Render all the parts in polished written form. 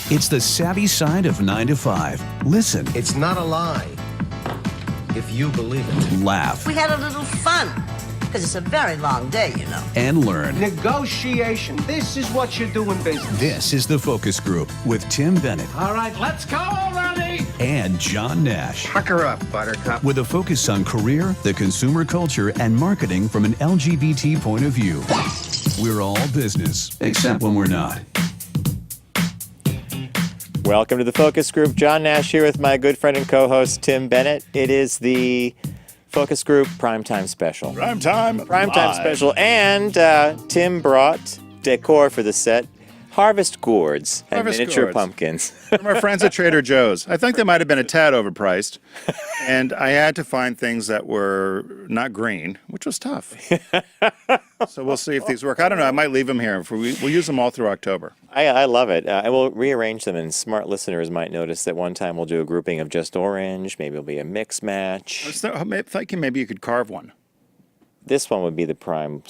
It's the savvy side of 9 to 5. Listen. It's not a lie if you believe it. Laugh. We had a little fun, because it's a very long day, you know. And learn. Negotiation. This is what you do in business. This is The Focus Group with Tim Bennett. All right, let's go already. And John Nash. Pucker up, Buttercup. With a focus on career, the consumer culture, and marketing from an LGBT point of view. We're all business, except when we're not. Welcome to The Focus Group. John Nash here with my good friend and co-host Tim Bennett. It is the Focus Group Primetime Special. Primetime Special. And Tim brought decor for the set. Harvest gourds and miniature pumpkins. From our friends at Trader Joe's. I think they might have been a tad overpriced. And I had to find things that were not green, which was tough. So we'll see if these work. I don't know. I might leave them here. We'll use them all through October. I love it. And we'll rearrange them, and smart listeners might notice that one time we'll do a grouping of just orange. Maybe it'll be a mix match. I was thinking maybe you could carve one. This one would be the prime.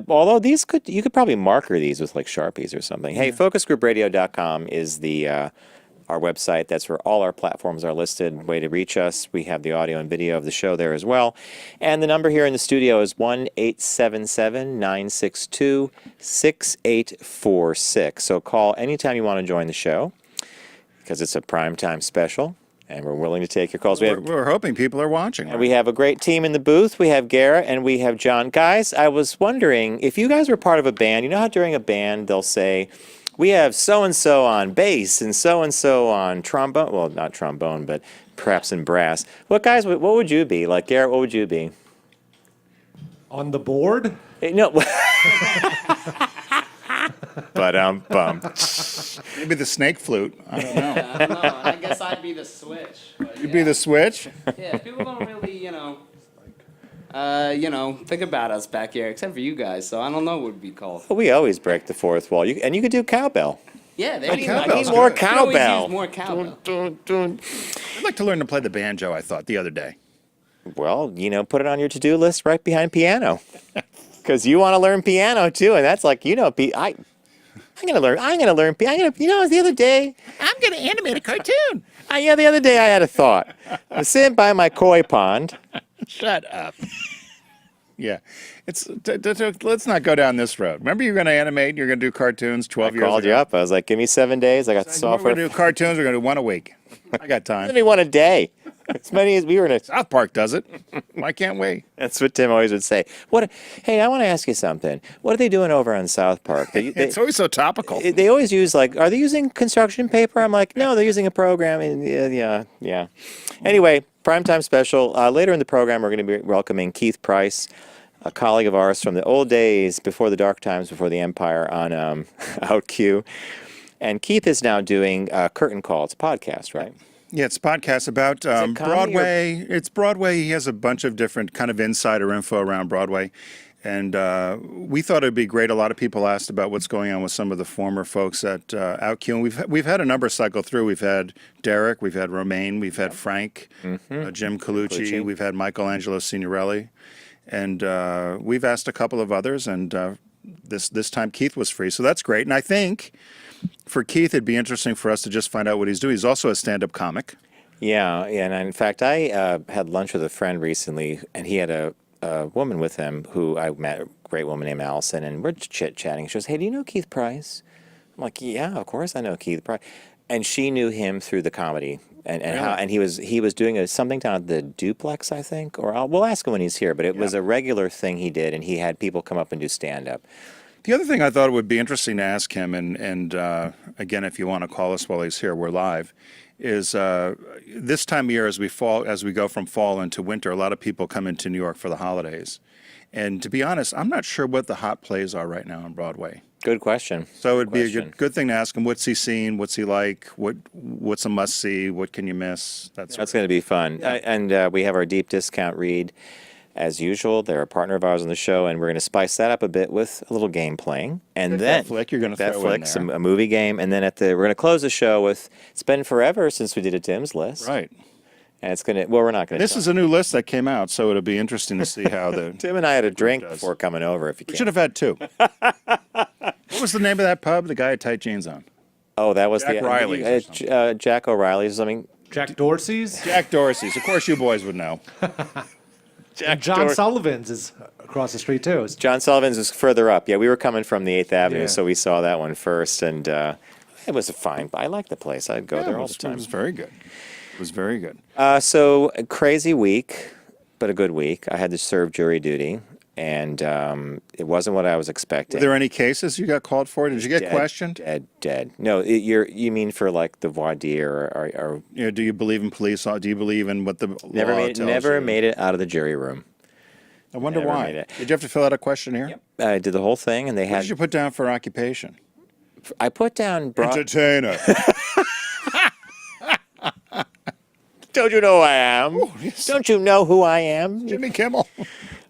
Although you could probably marker these with like Sharpies or something. Hey, focusgroupradio.com is our website. That's where all our platforms are listed. Way to reach us. We have the audio and video of the show there as well. And the number here in the studio is 1-877-962-6846. So call anytime you want to join the show because it's a primetime special. And we're willing to take your calls. We're hoping people are watching. Right? And we have a great team in the booth. We have Garrett and we have John. Guys, I was wondering if you guys were part of a band. You know how during a band they'll say, we have so-and-so on bass and so-and-so on trombone. Well, not trombone, but perhaps in brass. What would you be? Like, Garrett, what would you be? On the board? No. But maybe the snake flute. I don't know. I don't know. I guess I'd be the switch. You'd be the switch? Yeah, people don't really, think about us back here, except for you guys. So I don't know what would be called. Well, we always break the fourth wall. You could do cowbell. Yeah, I need more cowbell. More cowbell. I'd like to learn to play the banjo, I thought, the other day. Well, put it on your to-do list right behind piano. Because you want to learn piano, too. And that's like, I'm going to learn piano. The other day, I'm going to animate a cartoon. The other day I had a thought. I was sitting by my koi pond. Shut up. Yeah. Let's not go down this road. Remember you're going to animate, you're going to do cartoons 12 years ago? I called you up. I was like, give me 7 days. I got the software. We're going to do cartoons. We're going to do one a week. I got time. Maybe one a day. As many as we were in a... South Park does it. Why can't we? That's what Tim always would say. Hey, I want to ask you something. What are they doing over on South Park? It's always so topical. They always use are they using construction paper? I'm like, no, they're using a program. And yeah. Anyway, primetime special. Later in the program, we're going to be welcoming Keith Price, a colleague of ours from the old days, before the dark times, before the empire, on OutQ. And Keith is now doing Curtain Call. It's a podcast, right? Yeah, it's a podcast about Broadway. It's Broadway. He has a bunch of different kind of insider info around Broadway. And we thought it'd be great. A lot of people asked about what's going on with some of the former folks at OutQ. And we've had a number cycle through. We've had Derek, we've had Romaine, we've had Frank, Jim Colucci, we've had Michelangelo Signorelli. And we've asked a couple of others. And this time Keith was free. So that's great. And I think... for Keith, it'd be interesting for us to just find out what he's doing. He's also a stand-up comic. Yeah, and in fact, I had lunch with a friend recently, and he had a woman with him who I met, a great woman named Allison, and we're chit-chatting. She goes, hey, do you know Keith Price? I'm like, yeah, of course I know Keith Price. And she knew him through the comedy, and really? And he was doing something down at the Duplex, I think, or we'll ask him when he's here, but it was a regular thing he did, and he had people come up and do stand-up. The other thing I thought would be interesting to ask him, and again, if you want to call us while he's here, we're live, is this time of year as we go from fall into winter, a lot of people come into New York for the holidays. And to be honest, I'm not sure what the hot plays are right now on Broadway. Good question. So it'd be a good thing to ask him, what's he seen, what's he like, what's a must-see, what can you miss? That's going to be fun. Yeah. And we have our deep discount read. As usual, they're a partner of ours on the show, and we're going to spice that up a bit with a little game playing. And then that flick you're going to throw in there. A movie game, and then we're going to close the show with, it's been forever since we did a Tim's list. Right. And it's going to, we're not going to. This is a new list that came out, so it'll be interesting to see how the Tim and I had a drink before coming over, if you can. We should have had two. What was the name of that pub? The guy had tight jeans on. Oh, that was Jack the Riley's or something. Jack O'Reilly's or something. Jack Dorsey's? Jack Dorsey's. Of course, you boys would know. And John Sullivan's is across the street, too. John Sullivan's is further up. Yeah, we were coming from the 8th Avenue, Yeah. so we saw that one first, and it was fine. I like the place. I'd go there all the It time. was very good. It was very good. So a crazy week, but a good week. I had to serve jury duty, and it wasn't what I was expecting. Were there any cases you got called for? Did you get questioned? Dead. No, you mean for like the voir dire or You know, do you believe in police law? Do you believe in what the law tells never you? made it out of the jury room. I wonder never why. made it. Did you have to fill out a questionnaire? I did the whole thing, and they What had. did you put down for occupation? I put down. Entertainer. Don't you know who I am? Don't you know who I am? Jimmy Kimmel.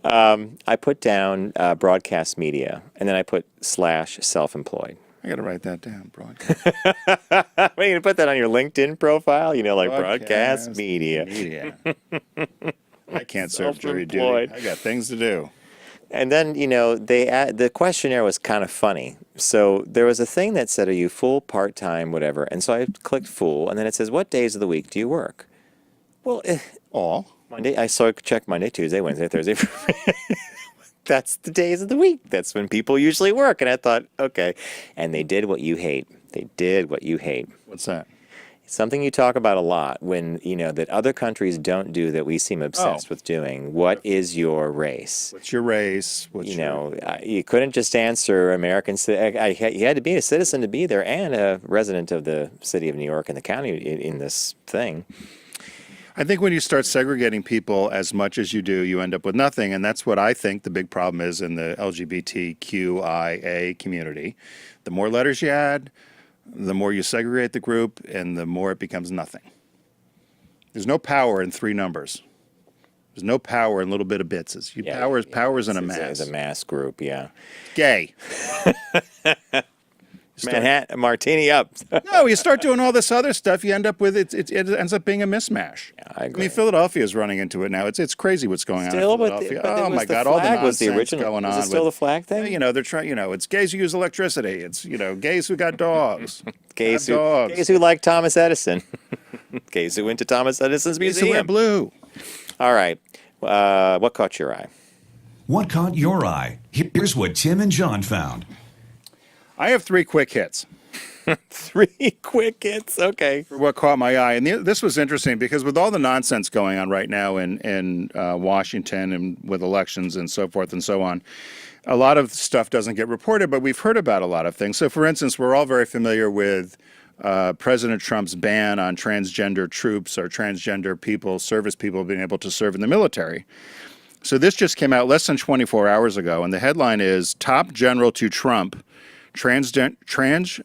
I put down broadcast media, and then I put / self-employed. I got to write that down, broadcast. What, are you gonna put that on your LinkedIn profile? You know, like broadcast media. I can't serve jury duty. Self-employed. I got things to do. And then, the questionnaire was kind of funny. So there was a thing that said, are you full, part-time, whatever? And so I clicked full, and then it says, what days of the week do you work? Well, All. Monday, I checked Monday, Tuesday, Wednesday, Thursday. That's the days of the week. That's when people usually work. And I thought, okay. And they did what you hate. What's that? Something you talk about a lot when, that other countries don't do that we seem obsessed with doing. What is your race? What's your race? You couldn't just answer American. You had to be a citizen to be there and a resident of the city of New York and the county in this thing. I think when you start segregating people as much as you do, you end up with nothing. And that's what I think the big problem is in the LGBTQIA community. The more letters you add, the more you segregate the group, and the more it becomes nothing. There's no power in 3 numbers. There's no power in little bit of bits. Power is in a mass. It's a mass group, yeah. Gay. Manhattan, martini up. No, you start doing all this other stuff, you end up with it ends up being a mismatch. Yeah, I agree. mean, Philadelphia is running into it now. It's crazy what's going on in Philadelphia. Oh my God, all the nonsense going on. Was it still the flag thing? They're trying. It's gays who use electricity. It's gays who got dogs. Gays dogs. who like Thomas Edison. Gays who went to Thomas Edison's Gays who wear museum. blue. All right. What caught your eye? What caught your eye? Here's what Tim and John found. I have 3 quick hits. 3 quick hits. Okay. For what caught my eye, and this was interesting because with all the nonsense going on right now in Washington and with elections and so forth and so on, a lot of stuff doesn't get reported, but we've heard about a lot of things. So, for instance, we're all very familiar with President Trump's ban on transgender troops or transgender people, service people being able to serve in the military. So this just came out less than 24 hours ago, and the headline is Top General to Trump. Transgender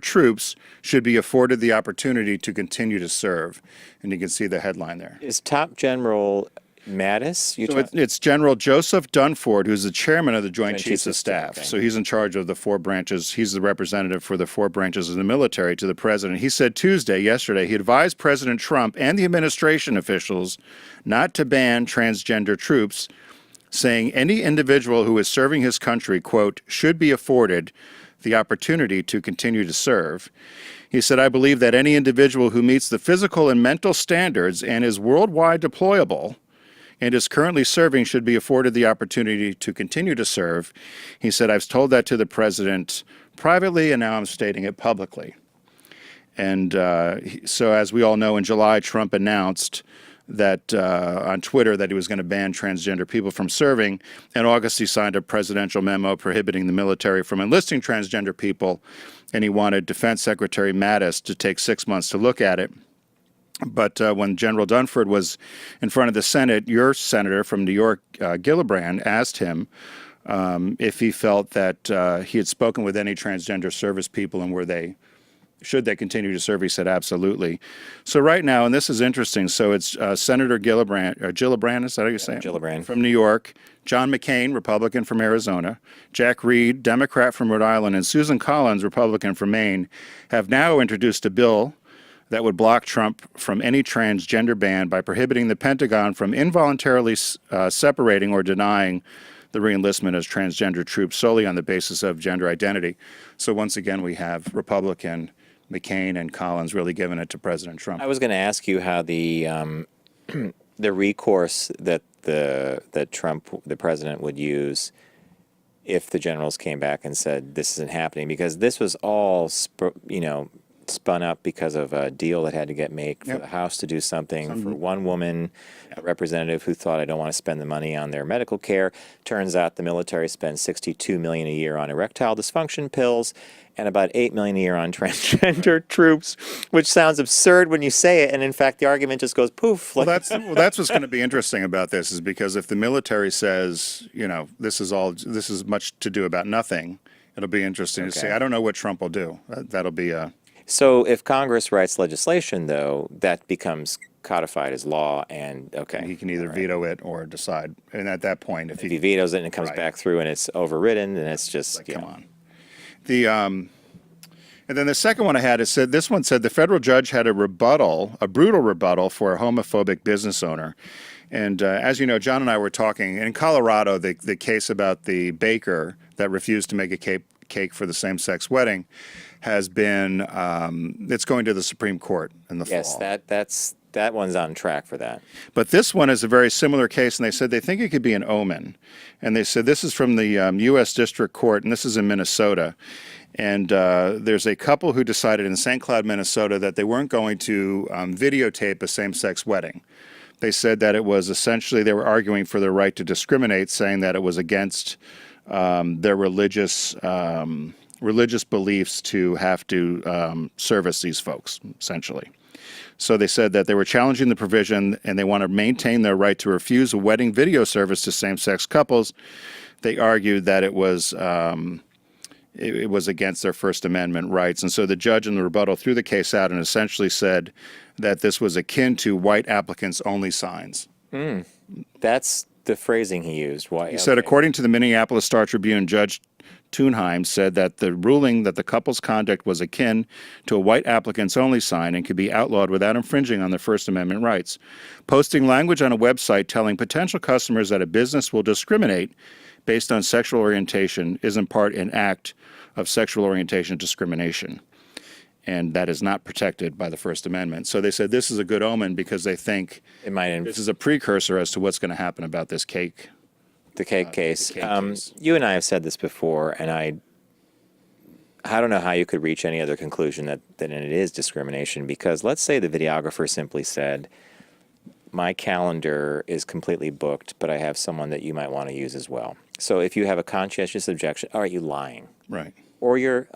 troops should be afforded the opportunity to continue to serve. And you can see the headline there. Is Top General Mattis? It's General Joseph Dunford, who's the chairman of the Joint Chiefs of Staff. Okay. So he's in charge of the 4 branches. He's the representative for the 4 branches of the military to the president. He said yesterday, he advised President Trump and the administration officials not to ban transgender troops, saying any individual who is serving his country, quote, should be afforded the opportunity to continue to serve. He said, I believe that any individual who meets the physical and mental standards and is worldwide deployable and is currently serving should be afforded the opportunity to continue to serve. He said, I've told that to the president privately, and now I'm stating it publicly. And so as we all know, in July, Trump announced that on Twitter that he was going to ban transgender people from serving. In August, he signed a presidential memo prohibiting the military from enlisting transgender people, and he wanted Defense Secretary Mattis to take 6 months to look at it. But when General Dunford was in front of the Senate, your senator from New York, Gillibrand, asked him if he felt that he had spoken with any transgender service people and should they continue to serve? He said, absolutely. So right now, and this is interesting, so it's Senator Gillibrand, is that how you say it? Gillibrand. From New York, John McCain, Republican from Arizona, Jack Reed, Democrat from Rhode Island, and Susan Collins, Republican from Maine, have now introduced a bill that would block Trump from any transgender ban by prohibiting the Pentagon from involuntarily separating or denying the reenlistment as transgender troops solely on the basis of gender identity. So once again, we have Republican McCain and Collins really giving it to President Trump. I was going to ask you how the the recourse that Trump, the president, would use if the generals came back and said this isn't happening, because this was all spun up because of a deal that had to get made for the House to do something for one woman, a representative who thought, I don't want to spend the money on their medical care. Turns out the military spends $62 million a year on erectile dysfunction pills and about $8 million a year on transgender troops, which sounds absurd when you say it. And in fact, the argument just goes poof. Well, that's what's going to be interesting about this, is because if the military says, this is much to do about nothing, it'll be interesting to see. I don't know what Trump will do. That'll be So if Congress writes legislation, though, that becomes codified as law, and he can either veto it or decide. And at that point, if he vetoes it and it comes back through and it's overridden, then it's just come on. And then the second one I had said the federal judge had a brutal rebuttal for a homophobic business owner. And as you know, John and I were talking in Colorado, the case about the baker that refused to make a cake for the same-sex wedding has been, it's going to the Supreme Court in the fall. Yes, that one's on track for that. But this one is a very similar case, and they said they think it could be an omen. And they said this is from the U.S. District Court, and this is in Minnesota. And there's a couple who decided in St. Cloud, Minnesota, that they weren't going to videotape a same-sex wedding. They said that it was essentially, they were arguing for their right to discriminate, saying that it was against their religious beliefs to have to service these folks, essentially. So they said that they were challenging the provision and they want to maintain their right to refuse a wedding video service to same-sex couples. They argued that it was against their First Amendment rights. And so the judge in the rebuttal threw the case out and essentially said that this was akin to white applicants only signs. That's the phrasing he used. He said, according to the Minneapolis Star-Tribune, Judge Thunheim said that the ruling that the couple's conduct was akin to a white applicants only sign and could be outlawed without infringing on their First Amendment rights. Posting language on a website telling potential customers that a business will discriminate based on sexual orientation is in part an act of sexual orientation discrimination. And that is not protected by the First Amendment. So they said this is a good omen because they think this is a precursor as to what's going to happen about this cake. The cake case. You and I have said this before, and I don't know how you could reach any other conclusion that it is discrimination, because let's say the videographer simply said, my calendar is completely booked, but I have someone that you might want to use as well. So if you have a conscientious objection, are you lying? Right. Or you're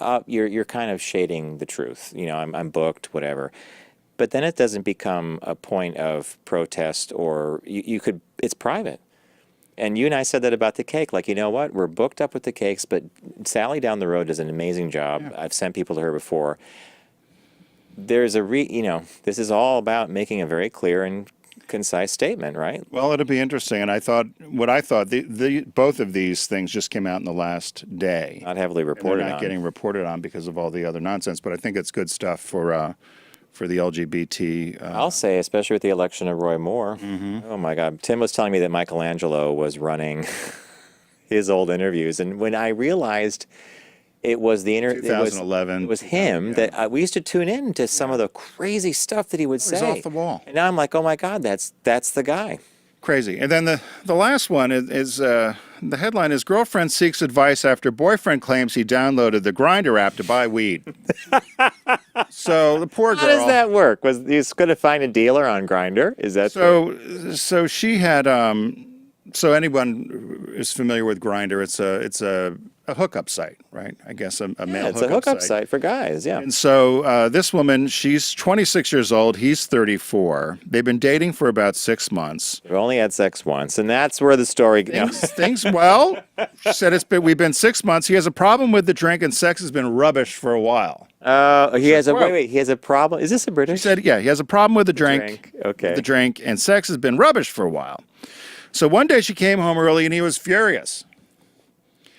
kind of shading the truth. I'm booked, whatever. But then it doesn't become a point of protest, or it's private. And you and I said that about the cake. Like, you know what? We're booked up with the cakes, but Sally down the road does an amazing job. Yeah. I've sent people to her before. There's this is all about making a very clear and concise statement, right? Well, it'll be interesting. And I thought both of these things just came out in the last day. Not heavily reported on. They're not getting reported on because of all the other nonsense. But I think it's good stuff for the LGBT. I'll say, especially with the election of Roy Moore. Mm-hmm. Oh, my God. Tim was telling me that Michelangelo was running his old interviews. And when I realized it was 2011. It was him that we used to tune in to some of the crazy stuff that he would say. He's off the wall. And now I'm like, oh, my God, that's the guy. Crazy. And then the last one is the headline is girlfriend seeks advice after boyfriend claims he downloaded the Grindr app to buy weed. So the poor girl. How does that work? Was he going to find a dealer on Grindr? Is that so? She had so anyone is familiar with Grindr? It's a hookup site, right? I guess a male hookup site. It's a hookup site for guys, yeah. And so this woman, she's 26 years old. He's 34. They've been dating for about 6 months. They've only had sex once, and that's where the story goes. Well, she said we've been 6 months. He has a problem with the drink, and sex has been rubbish for a while. He has a problem. Is this a British? She said, yeah, he has a problem with the drink. Okay. With the drink, and sex has been rubbish for a while. So one day she came home early, and he was furious.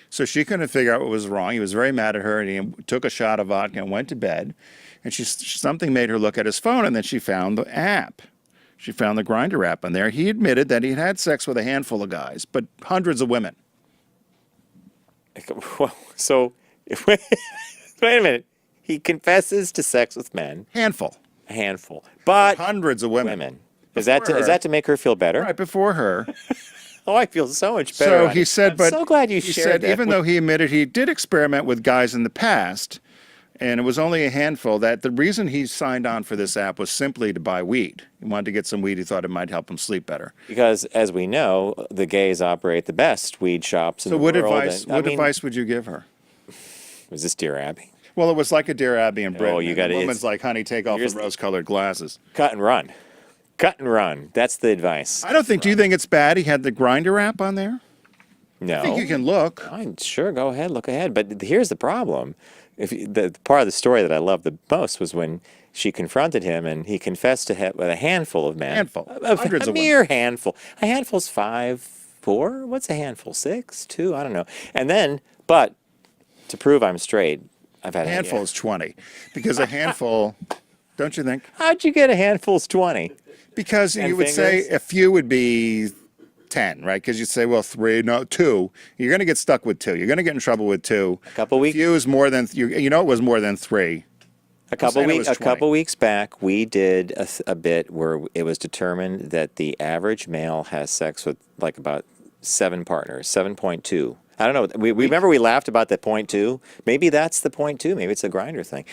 So she couldn't figure out what was wrong. He was very mad at her, and he took a shot of vodka and went to bed. And something made her look at his phone, and then she found the app. She found the Grindr app on there. He admitted that he'd had sex with a handful of guys, but hundreds of women. So, wait a minute. He confesses to sex with men. Handful. A handful. But hundreds of women. Is that to make her feel better? Right before her. Oh, I feel so much better. So he said, I'm but so glad you he shared said, that. even though he admitted he did experiment with guys in the past, and it was only a handful, that the reason he signed on for this app was simply to buy weed. He wanted to get some weed. He thought it might help him sleep better. Because, as we know, the gays operate the best weed shops in the world. So what advice would you give her? Was this Dear Abby? Well, it was like a Dear Abby in Britain. Oh, you got it. it. The woman's like, honey, take off the rose-colored glasses. Cut and run. Cut and run. That's the advice. I don't think. Do you think it's bad he had the Grindr app on there? No. I think you can look. Sure, go ahead, look ahead. But here's the problem. The part of the story that I loved the most was when she confronted him and he confessed to with a handful of men. Hundreds a of mere handful. A handful's 5, 4. What's a handful? 6, 2. I don't know. And then, but to prove I'm straight, I've had a handful is 20, because a handful. Don't you think? How'd you get a handful's 20? Because you would say a few would be 10, right? Because you'd say, well, 3, no, 2. You're going to get stuck with 2. You're going to get in trouble with 2. A couple weeks. Few is more than it was more than 3. A couple weeks back, we did a bit where it was determined that the average male has sex with like about 7 partners, 7.2. I don't know. We remember we laughed about the 0.2. Maybe that's the 0.2. Maybe it's a Grindr thing.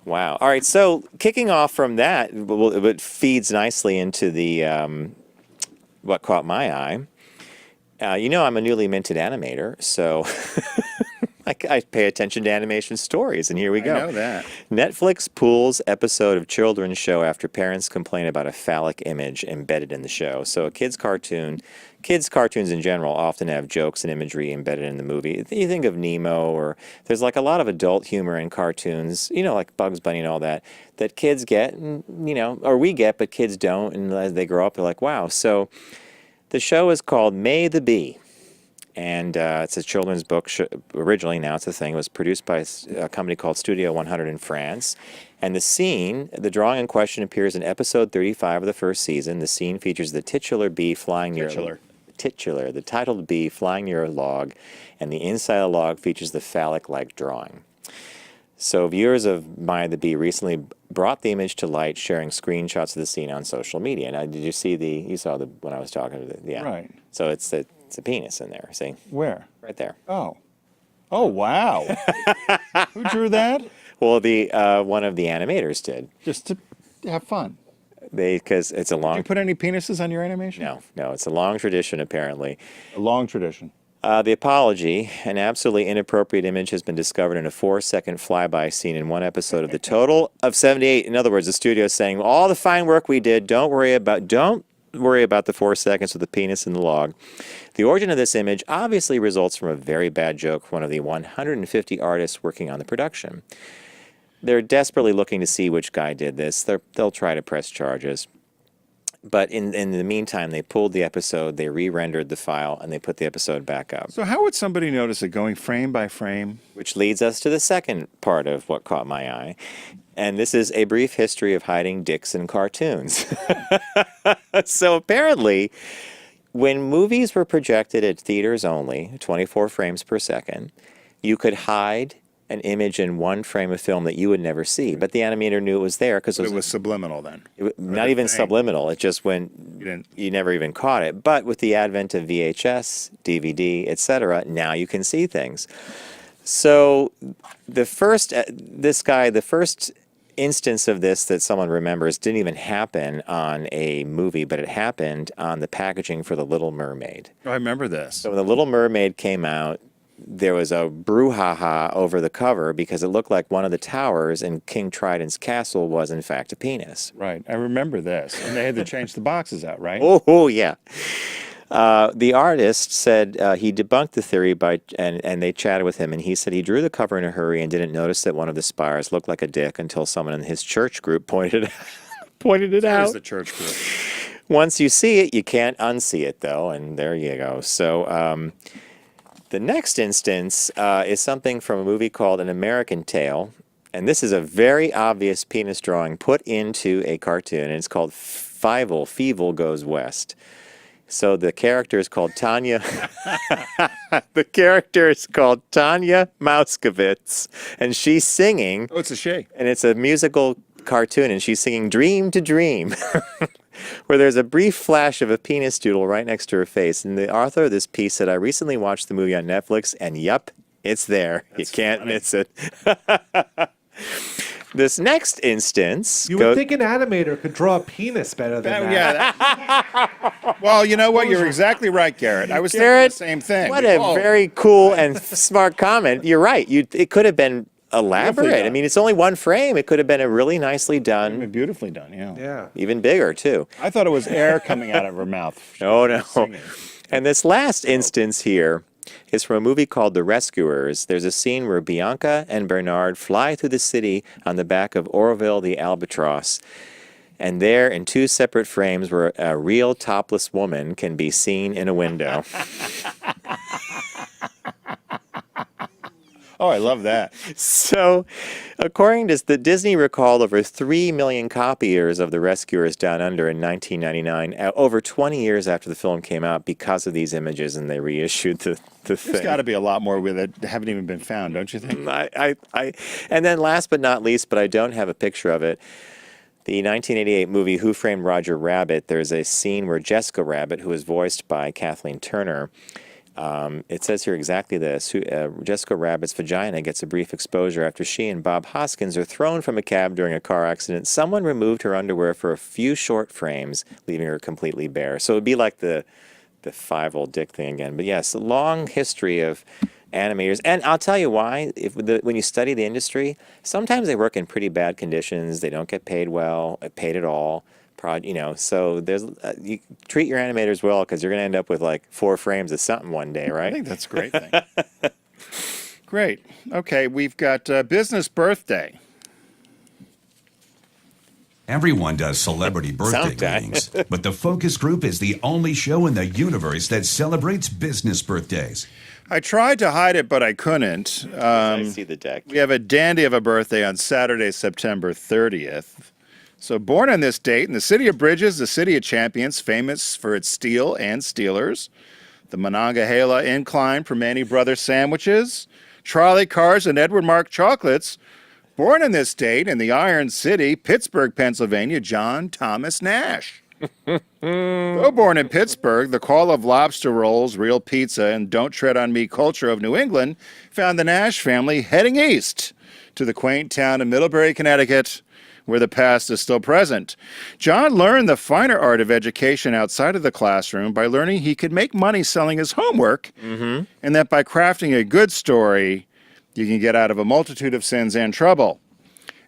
Wow. All right. So kicking off from that, it feeds nicely into the what caught my eye. I'm a newly minted animator, so I pay attention to animation stories, and here we go. I know that. Netflix pulls episode of children's show after parents complain about a phallic image embedded in the show. So a kids' cartoons in general often have jokes and imagery embedded in the movie. You think of Nemo, or there's like a lot of adult humor in cartoons, like Bugs Bunny and all that kids get, and, or we get, but kids don't, and as they grow up, they're like, wow. So the show is called May the Bee. And it's a children's book originally. Now it's a thing. It was produced by a company called Studio 100 in France. And the drawing in question appears in episode 35 of the first season. The scene features the titular bee flying near the titled bee flying near a log, and the inside of the log features the phallic-like drawing. So viewers of Maya the Bee recently brought the image to light, sharing screenshots of the scene on social media. Now, did you see you saw when I was talking to yeah. Right. So it's a penis in there, see? Where? Right there. Oh, wow. Who drew that? Well, one of the animators did. Just to have fun. Because it's a long... Did you put any penises on your animation? No, it's a long tradition, apparently. A long tradition. The apology, an absolutely inappropriate image has been discovered in a 4-second flyby scene in one episode of the total of 78. In other words, the studio is saying, all the fine work we did, don't worry about the 4 seconds with the penis in the log. The origin of this image obviously results from a very bad joke from one of the 150 artists working on the production. They're desperately looking to see which guy did this. They'll try to press charges. But in the meantime, they pulled the episode, they re-rendered the file, and they put the episode back up. So how would somebody notice it going frame by frame? Which leads us to the second part of what caught my eye. And this is a brief history of hiding dicks in cartoons. So apparently, when movies were projected at theaters only, 24 frames per second, you could hide an image in one frame of film that you would never see. But the animator knew it was there because it was subliminal then. Not even subliminal. It just went, you never even caught it. But with the advent of VHS, DVD, etc., now you can see things. So the first instance of this that someone remembers didn't even happen on a movie, but it happened on the packaging for The Little Mermaid. Oh, I remember this. So when The Little Mermaid came out, there was a brouhaha over the cover because it looked like one of the towers in King Trident's castle was in fact a penis. Right, I remember this. And they had to change the boxes out, right? Oh yeah. The artist said he debunked the theory and they chatted with him, and he said he drew the cover in a hurry and didn't notice that one of the spires looked like a dick until someone in his church group pointed it out. Here's the church group. Once you see it, you can't unsee it, though, and there you go. So the next instance is something from a movie called An American Tail, and this is a very obvious penis drawing put into a cartoon, and it's called Fievel Goes West. So the character is called Tanya. The character is called Tanya Mouskowitz, and she's singing. Oh, it's a she. And it's a musical cartoon, and she's singing "Dream to Dream," where there's a brief flash of a penis doodle right next to her face. And the author of this piece said, "I recently watched the movie on Netflix, and yup, it's there. That's you can't funny. miss it." This next instance. You would think an animator could draw a penis better than that. Yeah. Well, you know what? You're exactly right, Garrett. I was thinking Garrett, the same thing. What a very cool and smart comment. You're right. It could have been elaborate. done. I mean, it's only one frame. It could have been a really nicely done, Beautifully done, yeah. Yeah. even bigger too. I thought it was air coming out of her mouth. Oh no. Singing. And this last instance here is from a movie called The Rescuers. There's a scene where Bianca and Bernard fly through the city on the back of Orville the Albatross. And there, in two separate frames, where a real topless woman can be seen in a window. Oh, I love that. So, according to the Disney recalled over 3 million copiers of The Rescuers Down Under in 1999, over 20 years after the film came out, because of these images, and they reissued the There's thing. got to be a lot more with it that haven't even been found, don't you think? And then last but not least, but I don't have a picture of it, the 1988 movie Who Framed Roger Rabbit, there's a scene where Jessica Rabbit, who is voiced by Kathleen Turner, it says here exactly this. Jessica Rabbit's vagina gets a brief exposure after she and Bob Hoskins are thrown from a cab during a car accident. Someone removed her underwear for a few short frames, leaving her completely bare. So it would be like the five-old dick thing again. But yes, a long history of animators. And I'll tell you why. When you study the industry, sometimes they work in pretty bad conditions. They don't get paid well, paid at all. So there's you treat your animators well, because you're going to end up with like 4 frames of something one day, right? I think that's a great thing. Great. Okay, we've got business birthday. Everyone does celebrity birthday Sometimes. greetings, but the Focus Group is the only show in the universe that celebrates business birthdays. I tried to hide it, but I couldn't. I see the deck. We have a dandy of a birthday on Saturday, September 30th. So born on this date in the city of Bridges, the city of champions, famous for its steel and steelers, the Monongahela Incline Permane Brothers sandwiches, trolley cars, and Edward Mark chocolates. Born on this date in the Iron City, Pittsburgh, Pennsylvania, John Thomas Nash. Though born in Pittsburgh, the call of lobster rolls, real pizza, and don't tread on me culture of New England found the Nash family heading east to the quaint town of Middlebury, Connecticut, where the past is still present. John learned the finer art of education outside of the classroom by learning he could make money selling his homework, and that by crafting a good story, you can get out of a multitude of sins and trouble.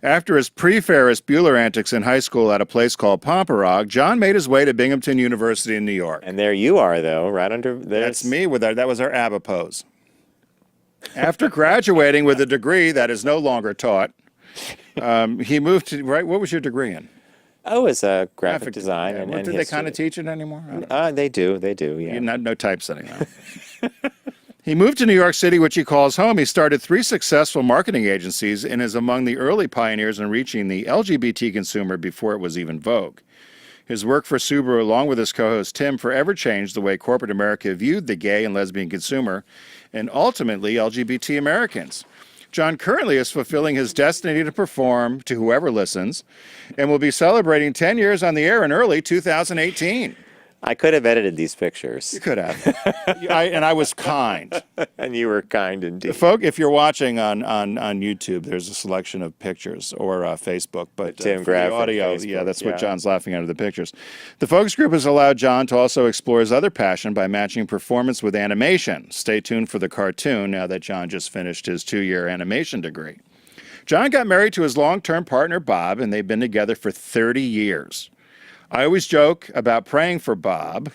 After his pre-Ferris Bueller antics in high school at a place called Pomperaug, John made his way to Binghamton University in New York. And there you are, though, right under there. That's me with that was our ABBA pose. After graduating with a degree that is no longer taught, he moved to, right, what was your degree in? Oh, it's graphic design. Yeah, and do they history. kind of teach it anymore? I don't know. They do, yeah. You're no typesetting now. He moved to New York City, which he calls home. He started 3 successful marketing agencies and is among the early pioneers in reaching the LGBT consumer before it was even vogue. His work for Subaru, along with his co-host Tim, forever changed the way corporate America viewed the gay and lesbian consumer and ultimately LGBT Americans. John currently is fulfilling his destiny to perform to whoever listens and will be celebrating 10 years on the air in early 2018. I could have edited these pictures. You could have. And I was kind. And you were kind indeed. Folk, if you're watching on YouTube, there's a selection of pictures, or Facebook. But Tim for Graff the on audio, Facebook, yeah, that's what yeah. John's laughing at, the pictures. The Focus Group has allowed John to also explore his other passion by matching performance with animation. Stay tuned for the cartoon now that John just finished his 2-year animation degree. John got married to his long-term partner, Bob, and they've been together for 30 years. I always joke about praying for Bob,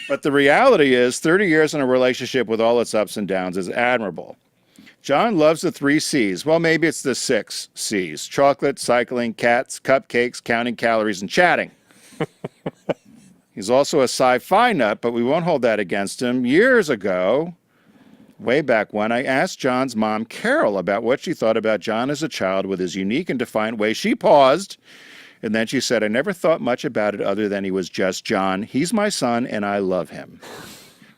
but the reality is 30 years in a relationship with all its ups and downs is admirable. John loves the 3 C's. Well, maybe it's the 6 C's. Chocolate, cycling, cats, cupcakes, counting calories, and chatting. He's also a sci-fi nut, but we won't hold that against him. Years ago, way back when, I asked John's mom, Carol, about what she thought about John as a child with his unique and defiant way. She paused And then she said, I never thought much about it other than he was just John. He's my son, and I love him.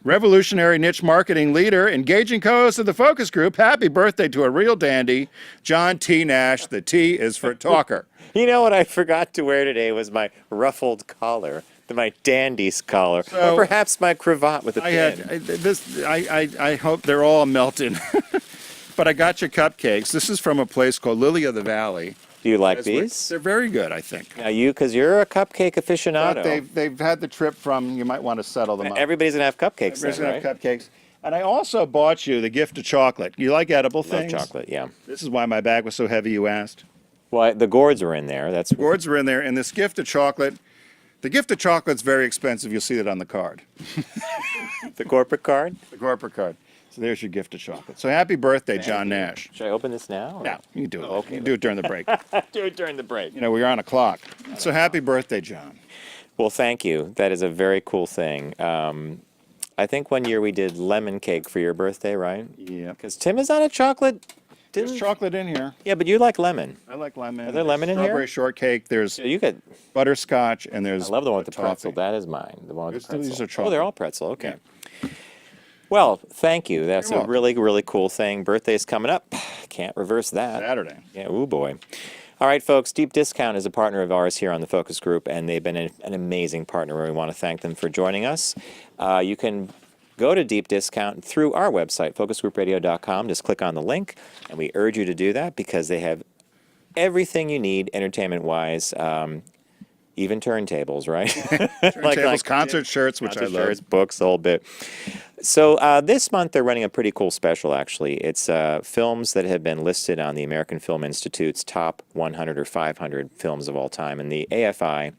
Revolutionary niche marketing leader, engaging co-host of the focus group. Happy birthday to a real dandy, John T. Nash. The T is for talker. You know what I forgot to wear today was my ruffled collar, my dandy's collar, or perhaps my cravat with a pin. I hope they're all melted. But I got you cupcakes. This is from a place called Lily of the Valley. Do you like these? They're very good, I think. Now because you're a cupcake aficionado. But they've had the trip from, you might want to settle them up. Everybody's going to have cupcakes Everybody's then, going to have cupcakes. And I also bought you the gift of chocolate. You like edible things? Love chocolate, yeah. This is why my bag was so heavy, you asked. Well, the gourds were in there. Gourds were in there, and this gift of chocolate, the gift of chocolate's very expensive. You'll see that on the card. The corporate card? The corporate card. So there's your gift of chocolate. So happy birthday, John Nash. Should I open this now? No, you can do it. Okay. You can do it during the break. Do it during the break. You know, we're on a clock. So happy birthday, John. Well, thank you. That is a very cool thing. I think one year we did lemon cake for your birthday, right? Yeah. Because Tim is on a chocolate. There's chocolate in here. Yeah, but you like lemon. I like lemon. Is there lemon in here? Strawberry shortcake. There's You get. butterscotch, and there's I love the one with the toffee. pretzel. That is mine. The one with the pretzel. These are Oh, chocolate. they're all pretzel. Okay. Well, thank you. That's You're a welcome. really, really cool thing. Birthday's coming up. Can't reverse that. Saturday. Yeah, ooh boy. All right, folks, Deep Discount is a partner of ours here on the Focus Group, and they've been an amazing partner. We want to thank them for joining us. You can go to Deep Discount through our website, focusgroupradio.com. Just click on the link, and we urge you to do that because they have everything you need entertainment-wise, even turntables, right? Turntables, concert shirts, which I love. Shirts, books, the whole bit. So this month they're running a pretty cool special, actually. It's films that have been listed on the American Film Institute's top 100 or 500 films of all time. And the AFI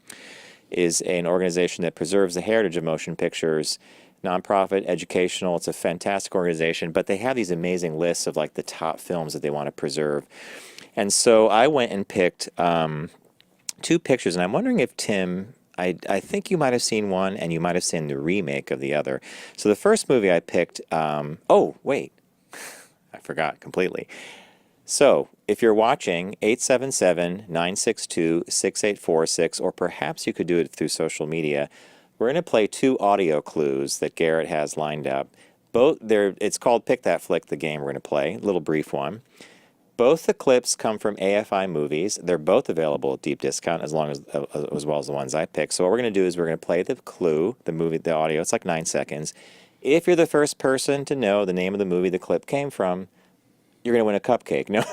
is an organization that preserves the heritage of motion pictures, nonprofit, educational. It's a fantastic organization, but they have these amazing lists of like the top films that they want to preserve. And so I went and picked two pictures, and I'm wondering if Tim, I think you might have seen one, and you might have seen the remake of the other. So the first movie I picked, oh, wait, I forgot completely. So if you're watching, 877-962-6846, or perhaps you could do it through social media, we're going to play two audio clues that Garrett has lined up. It's called Pick That Flick, the game we're going to play, a little brief one. Both the clips come from AFI movies. They're both available at deep discount as well as the ones I picked. So what we're going to do is we're going to play the clue, the audio. It's like 9 seconds. If you're the first person to know the name of the movie the clip came from, you're going to win a cupcake. No,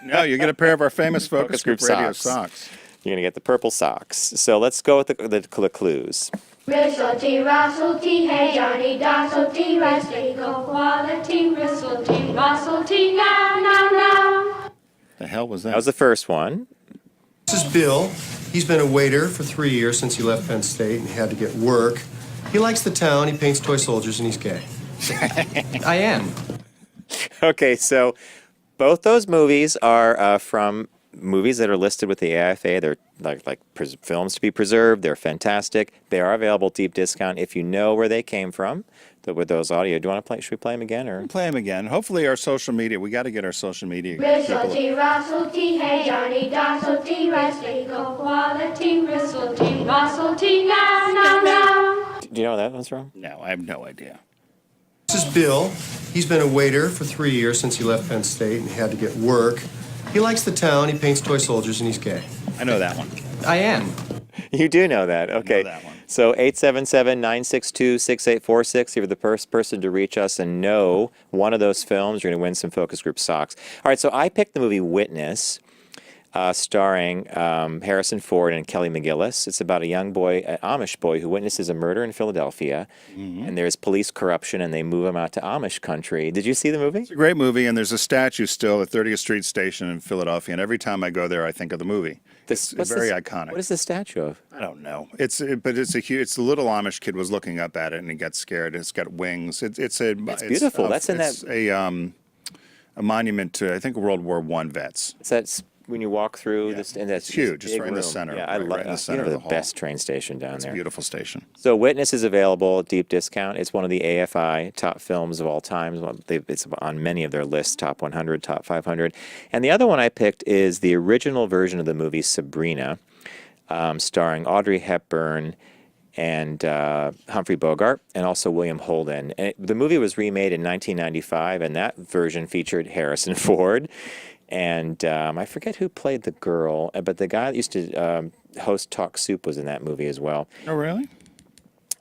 No, you get a pair of our famous Focus Group Radio socks. You're going to get the purple socks. So let's go with the clues. Ristle-tee, rustle-tee, hey Johnny, dossel-tee, Wesley, go quality, ristle-tee, rustle-tee, now, now, now. The hell was that? That was the first one. This is Bill. He's been a waiter for 3 years since he left Penn State and had to get work. He likes the town, he paints toy soldiers, and he's gay. I am. Okay, so both those movies are from movies that are listed with the AFA. They're like films to be preserved. They're fantastic. They are available at deep discount if you know where they came from. With those audio, do you want to play? Should we play them again or Play them again? Hopefully, our social media. We got to get our social media. Ristle-tee, rustle-tee, hey Johnny, dossel-tee, Wesley, go quality, ristle-tee, rustle-tee, now, now, now. do you know where that one's from? No, I have no idea. This is Bill. He's been a waiter for 3 years since he left Penn State and had to get work. He likes the town, he paints toy soldiers, and he's gay. I know that one. I am. You do know that. Okay. I know that one. So 877-962-6846. If you're the first person to reach us and know one of those films, you're going to win some Focus Group socks. All right, so I picked the movie Witness, starring Harrison Ford and Kelly McGillis. It's about a young boy, an Amish boy, who witnesses a murder in Philadelphia, and there's police corruption, and they move him out to Amish country. Did you see the movie? It's a great movie, and there's a statue still at 30th Street Station in Philadelphia, and every time I go there, I think of the movie. It's very iconic. What is the statue of? I don't know. It's a little Amish kid was looking up at it, and he got scared. It's got wings. It's beautiful. That's in that. It's a monument to, I think, World War I vets. That's when you walk through this, and that's It's huge. It's big right in the room. center. Yeah, I love right in the center of the hall. best train station down It's there. a beautiful station. So Witness is available at deep discount. It's one of the AFI top films of all time. It's on many of their lists, top 100, top 500. And the other one I picked is the original version of the movie Sabrina. starring Audrey Hepburn and Humphrey Bogart, and also William Holden. And the movie was remade in 1995, and that version featured Harrison Ford. And I forget who played the girl, but the guy that used to host Talk Soup was in that movie as well. Oh, really?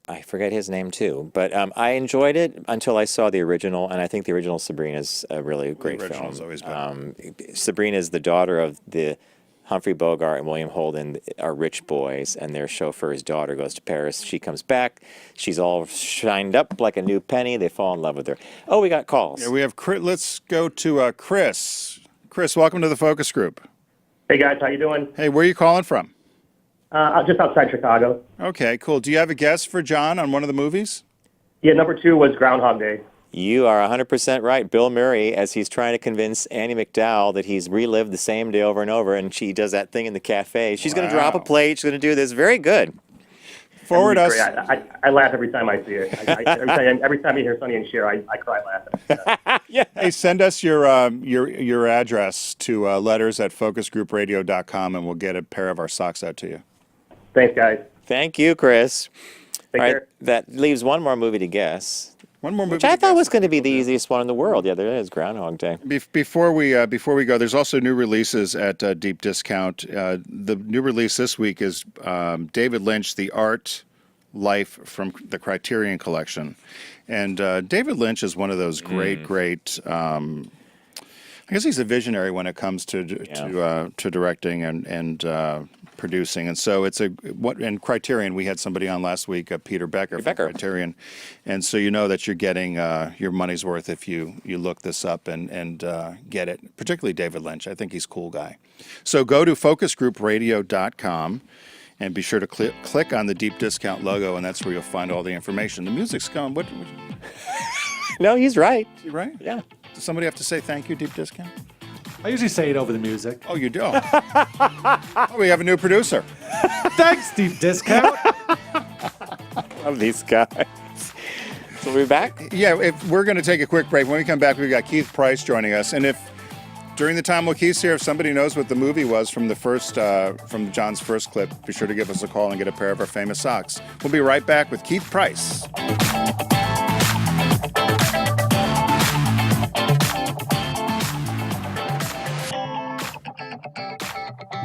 I forget his name too, but I enjoyed it until I saw the original, and I think the original Sabrina is a really great film. Always better. Sabrina is the daughter of the Humphrey Bogart and William Holden are rich boys, and their chauffeur's daughter goes to Paris. She comes back. She's all shined up like a new penny. They fall in love with her. Oh, we got calls. Yeah, we have let's go to Chris. Chris, welcome to the focus group. Hey, guys. How you doing? Hey, where are you calling from? Just outside Chicago. Okay, cool. Do you have a guess for John on one of the movies? Yeah, number 2 was Groundhog Day. You are 100% right. Bill Murray, as he's trying to convince Annie McDowell that he's relived the same day over and over, and she does that thing in the cafe. She's going to drop a plate. She's going to do this. Very good. Forward us. I laugh every time I see it. Every time you hear Sonny and Cher, I cry laughing. Yeah. Hey, send us your address to letters@focusgroupradio.com, and we'll get a pair of our socks out to you. Thanks, guys. Thank you, Chris. Take care. That leaves one more movie to guess. One more movie, which I thought was going to be the easiest one in the world. Yeah, there is Groundhog Day. Before we go, there's also new releases at Deep Discount. The new release this week is David Lynch, The Art Life from the Criterion Collection, and David Lynch is one of those great. I guess he's a visionary when it comes to directing and producing, and so it's in Criterion. We had somebody on last week, Peter Becker from Criterion, and so you know that you're getting your money's worth if you look this up and get it. Particularly David Lynch, I think he's a cool guy. So go to focusgroupradio.com and be sure to click on the Deep Discount logo, and that's where you'll find all the information. The music's gone. What? No, he's right. You right? Yeah. Does somebody have to say thank you, Deep Discount? I usually say it over the music. Oh, you do? Oh, we have a new producer. Thanks, Deep Discount. Love these guys. So we'll be back? Yeah, if we're going to take a quick break. When we come back, we've got Keith Price joining us. And if during the time while Keith's here, if somebody knows what the movie was from the first, from John's first clip, be sure to give us a call and get a pair of our famous socks. We'll be right back with Keith Price.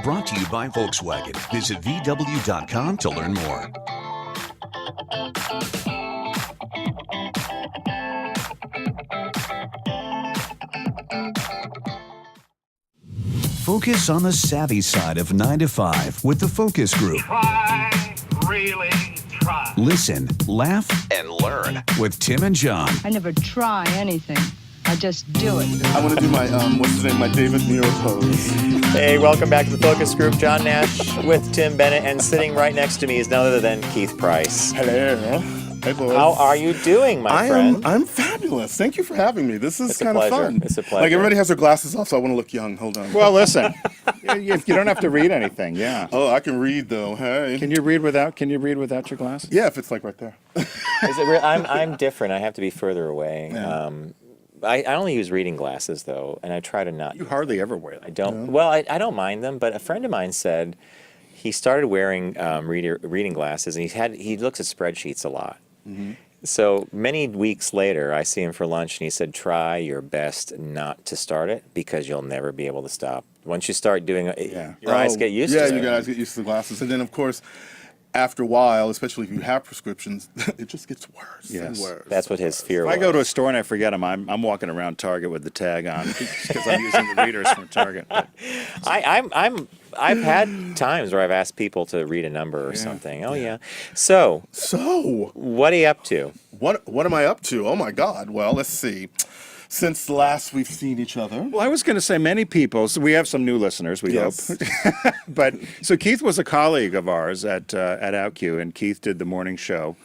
Brought to you by Volkswagen. Visit VW.com to learn more. Focus on the savvy side of 9 to 5 with the Focus Group. Try, really try. Listen, laugh, and learn with Tim and John. I never try anything. I just do it. I want to do my, what's his name, my David Muir pose. Hey, welcome back to the Focus Group. John Nash with Tim Bennett, and sitting right next to me is none other than Keith Price. Hello. Hey, boys. How are you doing, my friend? I'm fabulous. Thank you for having me. This is kind of fun. It's a pleasure. Like, everybody has their glasses off, so I want to look young. Hold on. Well, listen, you don't have to read anything, yeah. Oh, I can read, though. Hey. Can you read without your glasses? Yeah, if it's like right there. Is it real? I'm different. I have to be further away. Yeah. I only use reading glasses, though, and I try to not. You hardly ever wear them. I don't. Well, I don't mind them, but a friend of mine said he started wearing reading glasses, and he looks at spreadsheets a lot. Mm-hmm. So many weeks later, I see him for lunch, and he said, try your best not to start it, because you'll never be able to stop. Once you start doing it, your eyes get used to it. Yeah, you guys get used to the glasses. And then, of course, after a while, especially if you have prescriptions, it just gets worse and worse. That's what his fear was. If I go to a store and I forget them, I'm walking around Target with the tag on because I'm using the readers from Target. But. I've had times where I've asked people to read a number or something. Oh, yeah. So, what are you up to? What am I up to? Oh, my God. Well, let's see. Since last we've seen each other. Well, I was going to say many people. So we have some new listeners, we hope. But so Keith was a colleague of ours at OutQ, and Keith did the morning show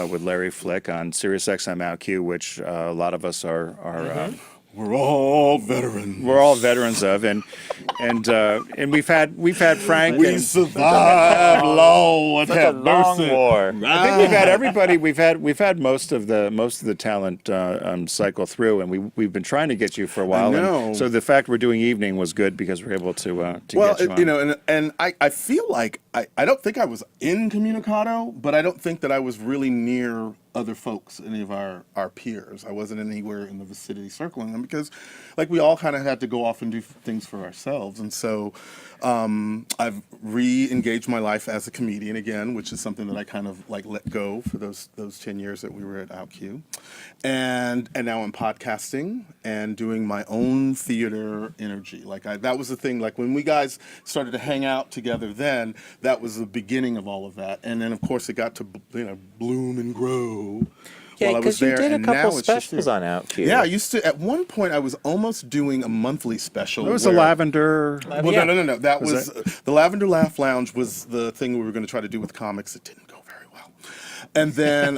with Larry Flick on SiriusXM OutQ, which a lot of us are we're all veterans. We're all veterans of, and And we've had Frank. We and, survived Lord Such a have long mercy. war. I think we've had everybody. We've had most of the talent cycle through, and we've been trying to get you for a while. I know. And so the fact we're doing evening was good because we're able to Well, get you on. and I feel like I don't think I was incommunicado, but I don't think that I was really near other folks, any of our peers. I wasn't anywhere in the vicinity circling them because, like, we all kind of had to go off and do things for ourselves. And so I've re-engaged my life as a comedian again, which is something that I kind of like let go for those 10 years that we were at OutQ. And now I'm podcasting and doing my own theater energy. Like that was the thing, like when we guys started to hang out together then, that was the beginning of all of that. And then of course it got to bloom and grow. Yeah, while I was because you there, did a and couple now it's just- specials on OutQ. Yeah, I used to. At one point, I was almost doing a monthly special. It was a lavender. Well, Yeah. no. That was the Lavender Laugh Lounge was the thing we were going to try to do with comics. It didn't go very well, and then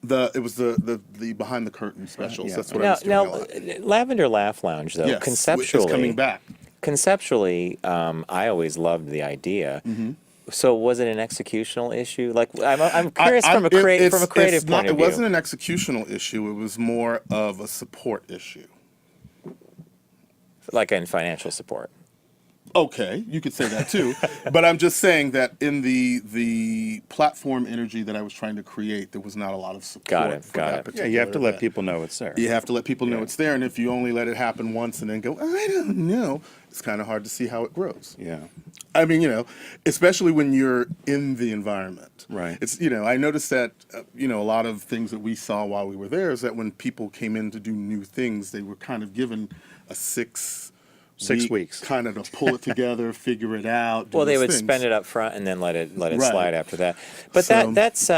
it was the behind the curtain specials. That's what I was doing. a lot. Lavender Laugh Lounge, though, Yes, conceptually, it's coming back. Conceptually, I always loved the idea. Mm-hmm. So was it an executional issue? Like I'm curious from a creative point of view. It wasn't an executional issue. It was more of a support issue. Like in financial support. Okay, you could say that too, but I'm just saying that in the platform energy that I was trying to create, there was not a lot of support. Got it. Yeah, you have to let event. people know it's there. You have to let people know it's there, and if you only let it happen once and then go, I don't know, it's kind of hard to see how it grows. Yeah. I mean, especially when you're in the environment. Right. It's, I noticed that, a lot of things that we saw while we were there is that when people came in to do new things, they were kind of given a 6 weeks kind of to pull it together, figure it out. Well, they would spend it up front and then let it Right. slide after that. But So- that's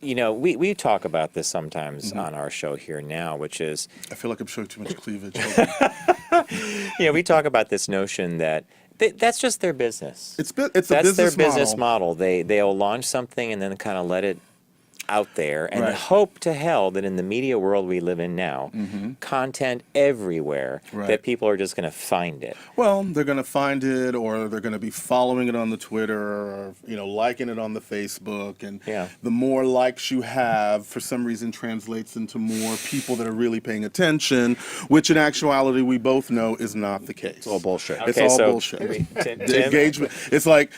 we talk about this sometimes on our show here now, which is I feel like I'm showing too much cleavage. we talk about this notion that that's just their business. It's a That's business their business model. model. They'll launch something and then kind of let it out there and Right. hope to hell that in the media world we live in now, content everywhere, Right. that people are just going to find it. Well, they're going to find it, or they're going to be following it on the Twitter, or liking it on the Facebook, and Yeah. the more likes you have, for some reason, translates into more people that are really paying attention, which in actuality we both know is not the case. It's all bullshit. It's Okay, all so bullshit. Tim- The engagement. It's like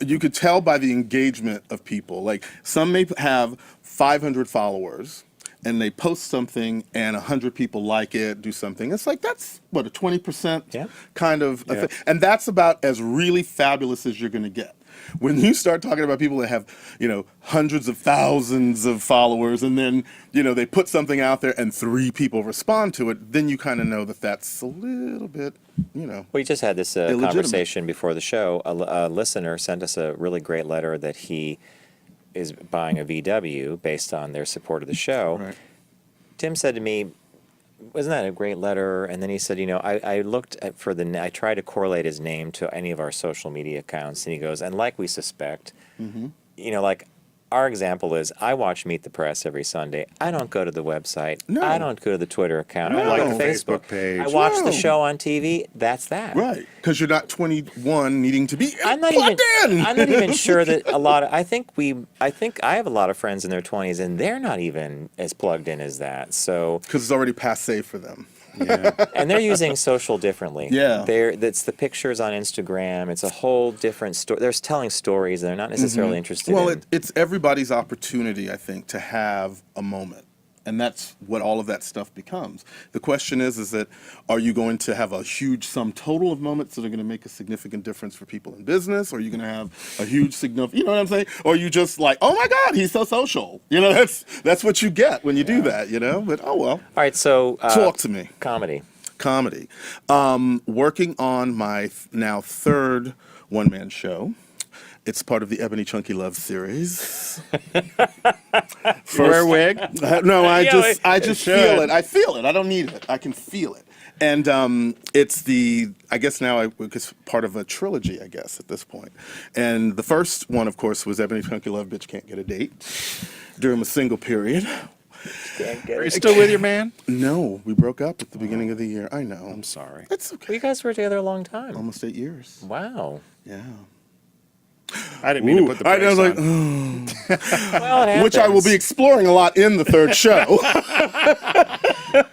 you could tell by the engagement of people. Like some may have 500 followers, and they post something, and 100 people like it, do something. It's like that's what a 20% kind of, a thing. And that's about as really fabulous as you're going to get. When you start talking about people that have, hundreds of thousands of followers, and then, they put something out there and 3 people respond to it, then you kind of know that that's a little bit, We just had this illegitimate. conversation before the show. A listener sent us a really great letter that he is buying a VW based on their support of the show. Right. Tim said to me, wasn't that a great letter? And then he said, I looked at I tried to correlate his name to any of our social media accounts. And he goes, and like we suspect, like our example is I watch Meet the Press every Sunday. I don't go to the website. No. I don't go to the Twitter account. No. I don't Like go the to Facebook. Facebook page. I watch No. the show on TV. That's that. Right, because you're not 21 needing to be I'm not plugged even. in. I'm not even sure that a lot of. I think I have a lot of friends in their 20s, and they're not even as plugged in as that. So, Because it's already passé for them. and they're using social differently. Yeah. That's the pictures on Instagram. It's a whole different story. They're telling stories. They're not necessarily interested. Well, in. it's everybody's opportunity, I think, to have a moment. And that's what all of that stuff becomes. The question is that are you going to have a huge sum total of moments that are going to make a significant difference for people in business? Or are you going to have a huge significant, you know what I'm saying? Or are you just like, oh my God, he's so social. That's what you get when you do that, But oh well. All right, so Talk to me. Comedy. Working on my now 3rd one-man show. It's part of the Ebony Chunky Love series. Wear a wig? No, I Yeah, just feel it. I feel it. I don't need it. I can feel it. And it's it's part of a trilogy, I guess, at this point. And the first one, of course, was Ebony Chunky Love Bitch Can't Get a Date during a single period. Are you still with your man? No, we broke up at the beginning of the year. I know. I'm sorry. It's okay. Well, you guys were together a long time. Almost 8 years. Wow. Yeah. I didn't mean to put the brakes I was like, on. Well, it which I will be exploring a lot in the third show.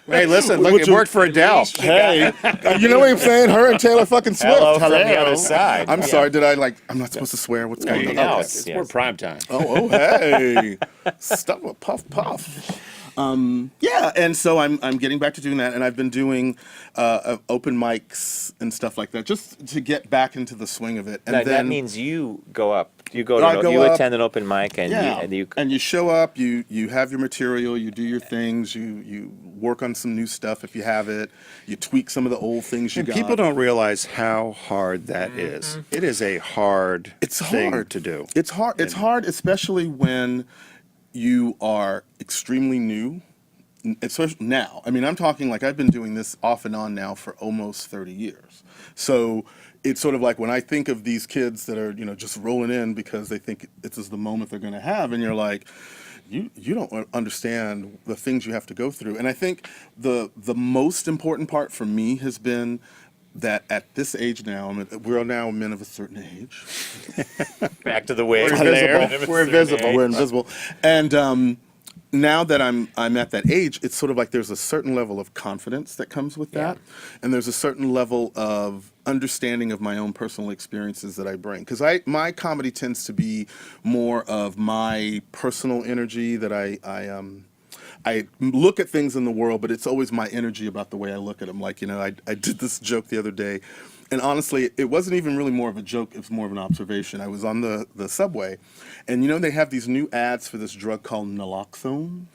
Hey, listen, look, Which it worked for Adele. Hey, you know what I'm saying? Her and Taylor fucking Swift. Hello from the other side. I'm sorry. Did I I'm not supposed to swear? What's going on? No, Okay. it's We're prime time. Oh, hey. Stop with puff. Yeah, and so I'm getting back to doing that, and I've been doing open mics and stuff like that, just to get back into the swing of it. And that, then that means you go up. You go up, attend an open mic, and you show up. You have your material. You do your things. You work on some new stuff if you have it. You tweak some of the old things you got. People don't realize how hard that is. It is a hard thing to do. It's hard. It's hard, especially when you are extremely new, especially now. I mean, I'm talking like I've been doing this off and on now for almost 30 years. So it's sort of like when I think of these kids that are, just rolling in because they think this is the moment they're going to have, and you're like, you don't understand the things you have to go through. And I think the most important part for me has been that at this age now, we're now men of a certain age. Back to the wig. We're invisible. And now that I'm at that age, it's sort of like there's a certain level of confidence that comes with that, and there's a certain level of understanding of my own personal experiences that I bring. Because my comedy tends to be more of my personal energy that I look at things in the world, but it's always my energy about the way I look at them. Like, I did this joke the other day, and honestly, it wasn't even really more of a joke. It was more of an observation. I was on the subway, and they have these new ads for this drug called naloxone.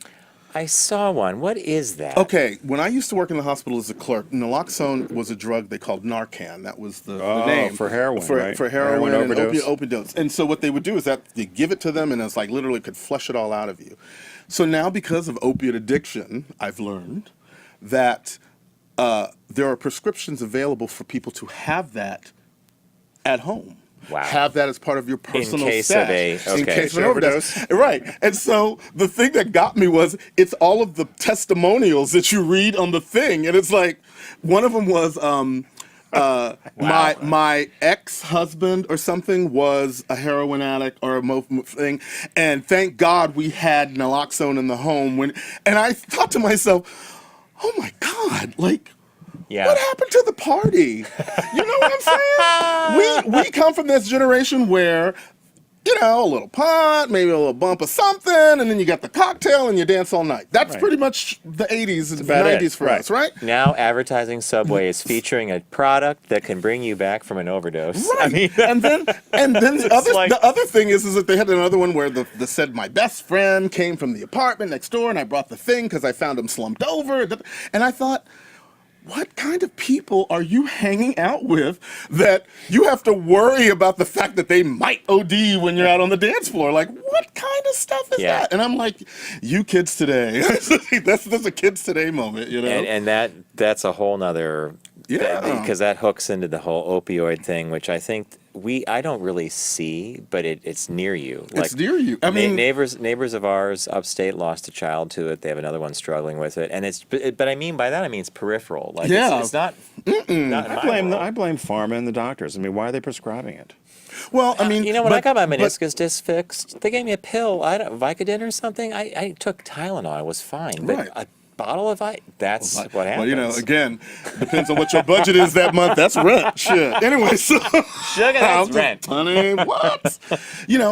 I saw one. What is that? Okay, when I used to work in the hospital as a clerk, naloxone was a drug they called Narcan. That was the name. For heroin, right? For heroin and overdose. overdose. And so what they would do is that they give it to them, and it's like literally could flush it all out of you. So now, because of opiate addiction, I've learned that there are prescriptions available for people to have that at home. Wow. Have that as part of your personal in case stash. of In case of an overdose. Right. And so the thing that got me was it's all of the testimonials that you read on the thing. And it's like, one of them was my ex-husband or something was a heroin addict or a thing, and thank God we had naloxone in the home. And I thought to myself, oh my God, what happened to the party? You know what I'm saying? We come from this generation where, a little pot, maybe a little bump of something, and then you got the cocktail and you dance all night. That's pretty much the 80s and 90s for us, right? Now advertising Subway is featuring a product that can bring you back from an overdose. Right. I mean, and then the other thing is that they had another one where the said my best friend came from the apartment next door, and I brought the thing because I found him slumped over, and I thought, what kind of people are you hanging out with that you have to worry about the fact that they might OD when you're out on the dance floor? Like, what kind of stuff is that? And I'm like, you kids today. that's a kids today moment, And that's a whole nother, because that hooks into the whole opioid thing, which I think I don't really see, but it's near you. It's near you. I mean, neighbors of ours upstate lost a child to it. They have another one struggling with it, and but I mean by that I mean it's peripheral. Like it's not. I blame pharma and the doctors. I mean, why are they prescribing it? Well, I mean, when I got my meniscus disc fixed, they gave me a pill, Vicodin or something. I took Tylenol. I was fine, but a bottle of that's what happens. Well, again, depends on what your budget is that month. That's rent. Shit. Anyway, so sugar, that's rent. Honey, what?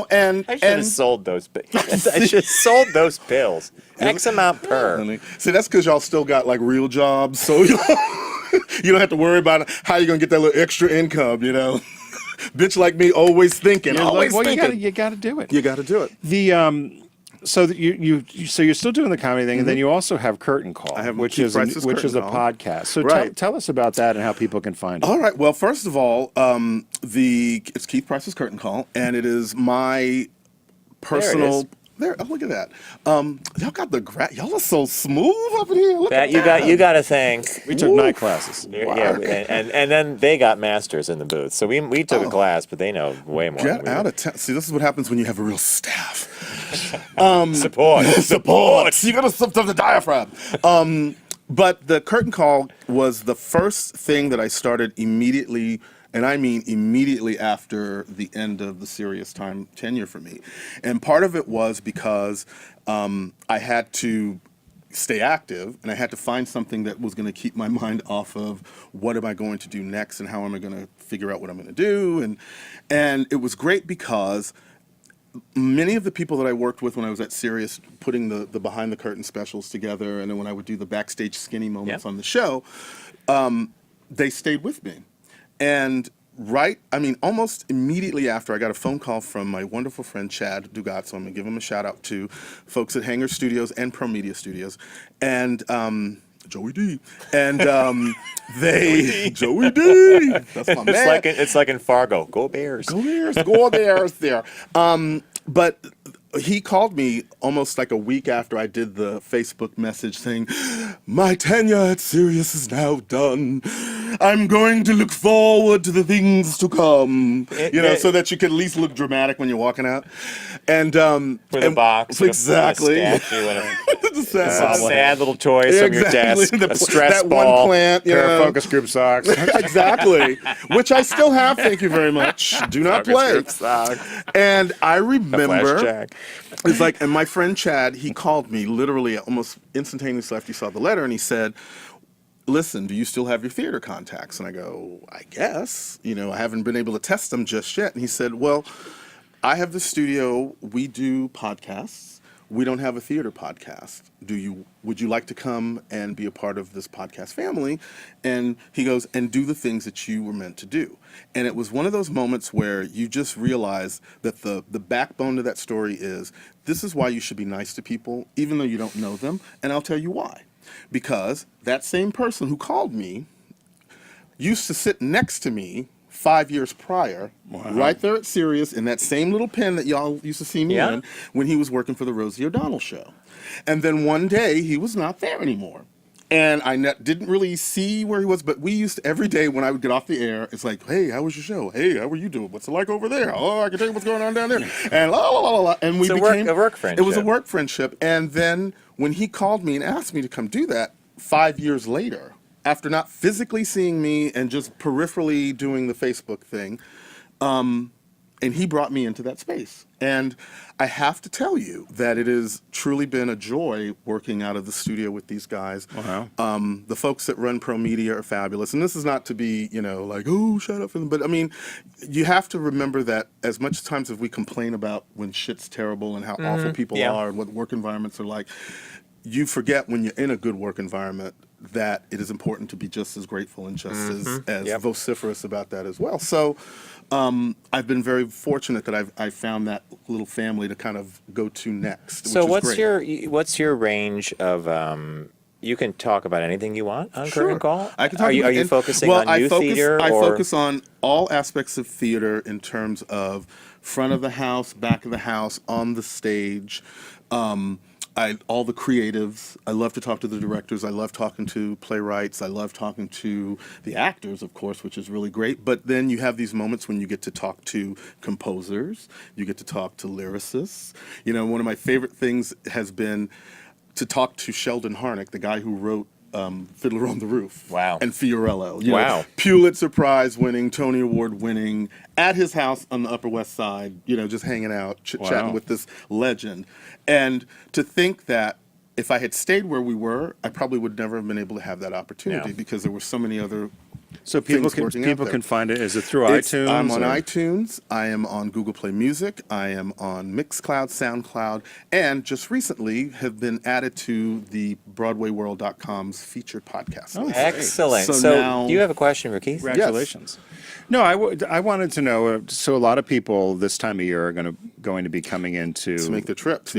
And I should have sold those. I should have sold those pills. X amount per. Honey. See, that's because y'all still got real jobs, so you don't have to worry about how you're gonna get that little extra income. Bitch like me, always thinking. Thinking. You got to do it. You got to do it. So you're still doing the comedy thing, and then you also have Curtain Call, which is a podcast. So tell us about that and how people can find it. All right. Well, first of all, it's Keith Price's Curtain Call, and it is my personal. There, oh, look at that. Y'all got y'all are so smooth up in here. Look at that. You got to thank. We took night classes. Yeah, and then they got masters in the booth. So we took a class, but they know way more. Get out of town. See, this is what happens when you have a real staff. Support. You got to lift up the diaphragm. But the curtain call was the first thing that I started immediately, and I mean immediately after the end of the serious time tenure for me. And part of it was because I had to stay active, and I had to find something that was going to keep my mind off of what am I going to do next and how am I going to figure out what I'm going to do. And it was great because many of the people that I worked with when I was at Sirius putting the behind the curtain specials together, and then when I would do the backstage skinny moments on the show, they stayed with me. And almost immediately after, I got a phone call from my wonderful friend Chad Dugat, so I'm going to give him a shout out to folks at Hanger Studios and Pro Media Studios, and Joey D. And Joey D. That's my man. It's like in Fargo. Go Bears. Go Bears. Go Bears there. But he called me almost like a week after I did the Facebook message saying, my tenure at Sirius is now done. I'm going to look forward to the things to come. So that you can at least look dramatic when you're walking out. And with a box. Exactly. And a statue and some sad little toys from your desk. A stress that ball. One plant. Pair of focus group socks. Exactly. Which I still have, thank you very much. Do not play. And I remember, it's like, and my friend Chad, he called me literally almost instantaneously after he saw the letter, and he said, listen, do you still have your theater contacts? And I go, I guess. I haven't been able to test them just yet. And he said, well, I have the studio. We do podcasts. We don't have a theater podcast. Would you like to come and be a part of this podcast family? And he goes, and do the things that you were meant to do. And it was one of those moments where you just realize that the backbone to that story is, this is why you should be nice to people, even though you don't know them. And I'll tell you why. Because that same person who called me used to sit next to me 5 years prior, right there at Sirius, in that same little pen that y'all used to see me in, when he was working for the Rosie O'Donnell show. And then one day, he was not there anymore. And I didn't really see where he was, but we used to, every day when I would get off the air, it's like, hey, how was your show? Hey, how were you doing? What's it like over there? Oh, I can tell you what's going on down there. And la la la la. And we became a work friendship. It was a work friendship. And then when he called me and asked me to come do that 5 years later, after not physically seeing me and just peripherally doing the Facebook thing, and he brought me into that space. And I have to tell you that it has truly been a joy working out of the studio with these guys. Wow. The folks that run Pro Media are fabulous. And this is not to be, like, oh, shut up. But I mean, you have to remember that as much times as we complain about when shit's terrible and how awful people are and what work environments are like, you forget when you're in a good work environment that it is important to be just as grateful and just as vociferous about that as well. So I've been very fortunate that I've found that little family to kind of go to next. So which is great. what's your range of you can talk about anything you want on Curtain Call? I can talk are you focusing on youth theater? I focus on all aspects of theater in terms of front of the house, back of the house, on the stage. All the creatives. I love to talk to the directors. I love talking to playwrights. I love talking to the actors, of course, which is really great. But then you have these moments when you get to talk to composers. You get to talk to lyricists. One of my favorite things has been to talk to Sheldon Harnick, the guy who wrote Fiddler on the Roof. Wow. And Fiorello. Pulitzer Prize winning, Tony Award winning, at his house on the Upper West Side, just hanging out, chit-chatting with this legend. And to think that if I had stayed where we were, I probably would never have been able to have that opportunity because there were so many other So people can find it. Is it through iTunes? I'm on iTunes. I am on Google Play Music. I am on Mixcloud, SoundCloud, and just recently have been added to the BroadwayWorld.com's featured podcast. Oh, excellent. So now, do you have a question for Keith? Congratulations. Yes. No, I wanted to know. So a lot of people this time of year are going to be coming into to make the trips,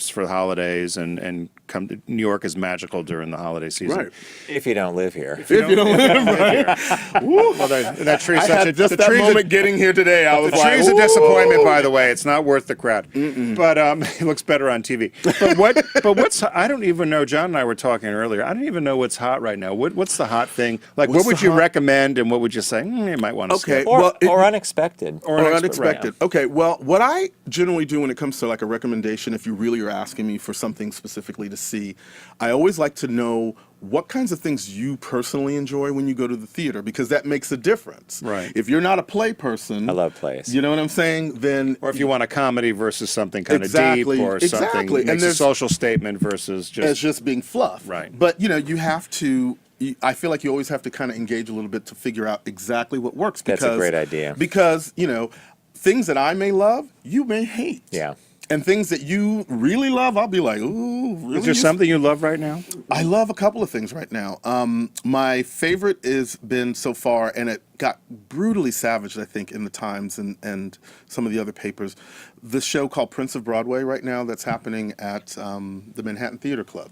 for the holidays and come to New York is magical during the holiday season. Right. If you don't live here. If you don't live here. Well, that tree's I such had a just the that tree's moment getting here today. I was the like, tree's a "Ooh." disappointment, by the way. It's not worth the crowd. But it looks better on TV. But what's I don't even know. John and I were talking earlier. I don't even know what's hot right now. What's the hot thing? Like, What's what would the you hot- recommend, and what would you say? You might want to skip. Or unexpected. Or unexpected. Okay, well, what I generally do when it comes to like a recommendation, if you really are asking me for something specifically to see, I always like to know what kinds of things you personally enjoy when you go to the theater, because that makes a difference. Right. If you're not a play person, I love plays. You know what I'm saying? Then, or if you want a comedy versus something kind of Exactly, deep, or something exactly. And makes a there's- social statement versus as just being fluff. Right. But you know, you have to. I feel like you always have to kind of engage a little bit to figure out exactly what works. Because, That's a great idea. Because you know, things that I may love, you may hate. Yeah. And things that you really love, I'll be like, ooh, really? Is there something you love right now? I love a couple of things right now. My favorite has been so far, and it got brutally savaged, I think, in the Times and some of the other papers, the show called Prince of Broadway right now that's happening at the Manhattan Theater Club.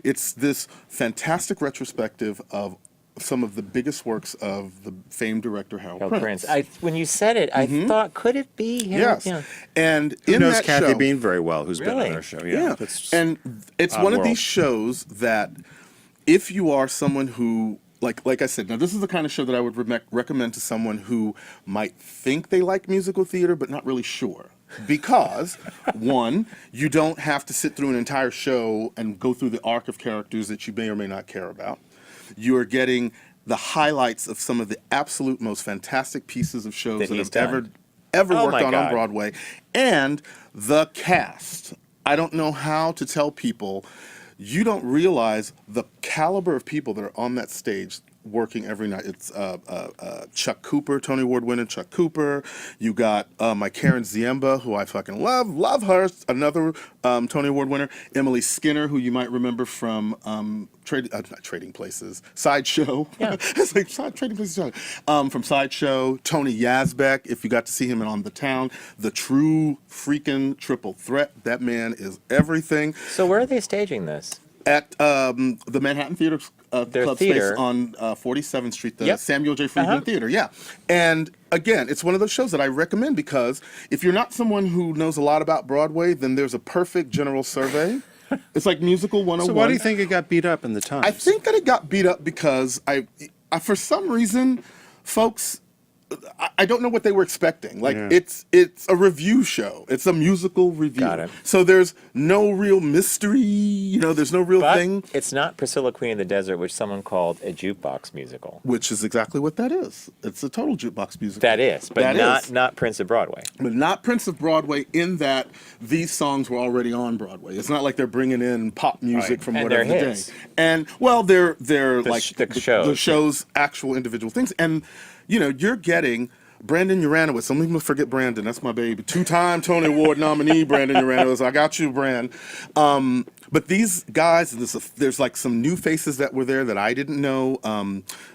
It's this fantastic retrospective of some of the biggest works of the famed director Harold Prince. When you said it, I thought, could it be him? Yes. Yeah. And Who in knows that Kathy show, Bean very well, who's been on Really? our show. yeah. That's And it's odd one of world. these shows that if you are someone who, like I said, now this is the kind of show that I would recommend to someone who might think they like musical theater but not really sure. Because, one, you don't have to sit through an entire show and go through the arc of characters that you may or may not care about. You are getting the highlights of some of the absolute most fantastic pieces of shows that he's have done. ever Oh worked my on God. Broadway. And the cast. I don't know how to tell people. You don't realize the caliber of people that are on that stage working every night. It's Chuck Cooper, Tony Award winner Chuck Cooper. You got my Karen Ziemba, who I fucking love her, another Tony Award winner. Emily Skinner, who you might remember from not Trading Places, Sideshow. Yeah. It's like Trading Places. From Sideshow. Tony Yazbek, if you got to see him in On the Town. The true freaking triple threat. That man is everything. So where are they staging this? At the Manhattan Theater Club theater. space on 47th Street, the Yep. Samuel J. Friedman Theater, yeah. And again, it's one of those shows that I recommend because if you're not someone who knows a lot about Broadway, then there's a perfect general survey. It's like Musical 101. So why do you think it got beat up in the Times? I think that it got beat up because I for some reason, folks, I don't know what they were expecting. Like it's a review show. It's a musical review. Got it. So there's no real mystery. You know, there's no real thing. It's not Priscilla Queen of the Desert, which someone called a jukebox musical. Which is exactly what that is. It's a total jukebox musical. That is, but That not Prince of Broadway. But not Prince of Broadway in that these songs were already on Broadway. It's not like they're bringing in pop music from And whatever they're the hits. day. And well, they're like shows. the show's actual individual things. And you know, you're getting Brandon Uranowitz. Some people forget Brandon. That's my baby. 2-time Tony Award nominee, Brandon Uranowitz. I got you, Brand. But these guys, there's like some new faces that were there that I didn't know.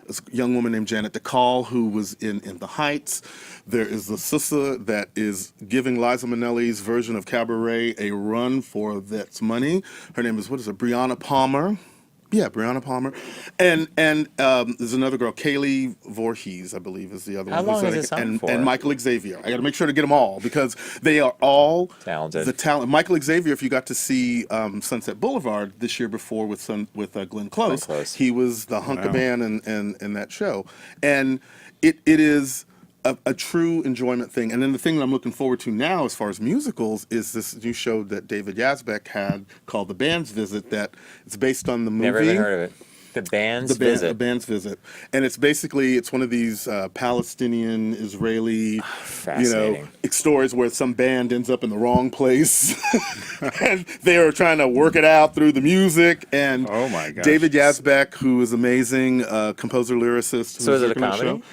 This young woman named Janet DeCall, who was in The Heights. There is the sister that is giving Liza Minnelli's version of Cabaret a run for that's money. Her name is, Brianna Palmer. Yeah, Brianna Palmer. And there's another girl, Kaylee Voorhees, I believe is the other How one. long is this on for? And Michael Xavier. I got to make sure to get them all because they are all Talented. the talent. Michael Xavier, if you got to see Sunset Boulevard this year before with Glenn Close, he was the hunk of man in that show. And it is a true enjoyment thing. And then the thing that I'm looking forward to now as far as musicals is this new show that David Yazbek had called The Band's Visit that it's based on the movie. Never even heard of it. The Band's Visit. The Band's Visit. And it's one of these Palestinian, Israeli, stories where some band ends up in the wrong place. And they are trying to work it out through the music. And oh my gosh. David Yazbek, who is amazing, composer, lyricist. So is it a working on the comedy? show.